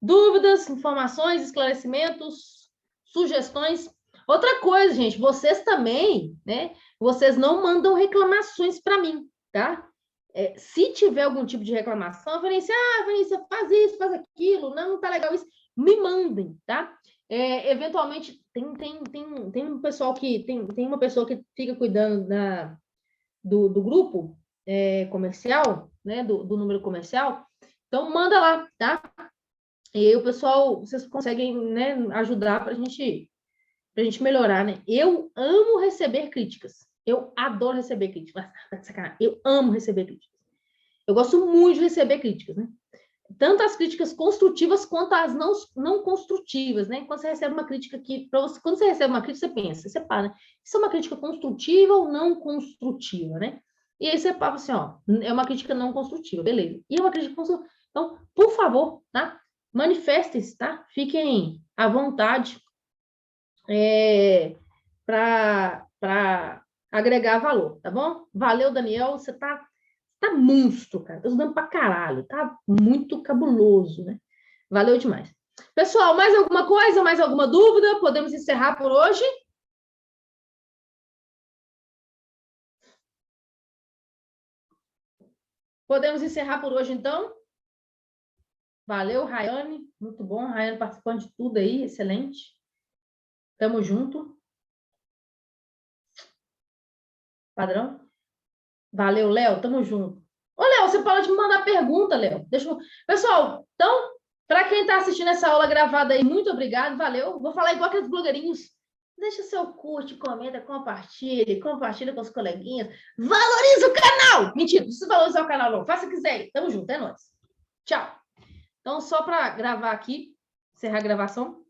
Speaker 1: Dúvidas, informações, esclarecimentos, sugestões? Outra coisa, gente, vocês também, né? Vocês não mandam reclamações para mim, tá? Se tiver algum tipo de reclamação, Vinícius, faz isso, faz aquilo, não tá legal isso, me mandem, tá? Eventualmente, tem um pessoal que... Tem uma pessoa que fica cuidando do grupo comercial, né? Do número comercial. Então, manda lá, tá? E aí o pessoal, vocês conseguem, né, ajudar para a gente melhorar, né? Eu amo receber críticas. Eu adoro receber críticas. Sacanagem. Eu amo receber críticas. Eu gosto muito de receber críticas, né? Tanto as críticas construtivas quanto as não construtivas, né? Quando você recebe uma crítica quando você recebe uma crítica, você pensa, você para, né? Isso é uma crítica construtiva ou não construtiva, né? E aí você fala assim, ó, é uma crítica não construtiva, beleza. E é uma crítica construtiva. Então, por favor, tá? Manifestem-se, tá? Fiquem à vontade para agregar valor, tá bom? Valeu, Daniel, você tá monstro, cara. Tá estudando pra caralho, tá muito cabuloso, né? Valeu demais. Pessoal, mais alguma coisa? Mais alguma dúvida? Podemos encerrar por hoje? Podemos encerrar por hoje, então? Valeu, Rayane. Muito bom. Rayane participando de tudo aí. Excelente. Tamo junto. Padrão. Valeu, Léo. Tamo junto. Ô, Léo, você pode me mandar pergunta, Léo. Pessoal, então, para quem está assistindo essa aula gravada aí, muito obrigado. Valeu. Vou falar igual aqueles blogueirinhos. Deixa seu curte, comenta, compartilha com os coleguinhas. Valoriza o canal! Mentira, não precisa valorizar o canal, não. Faça o que quiser. Tamo junto, é nóis. Tchau. Então, só para gravar aqui, encerrar a gravação.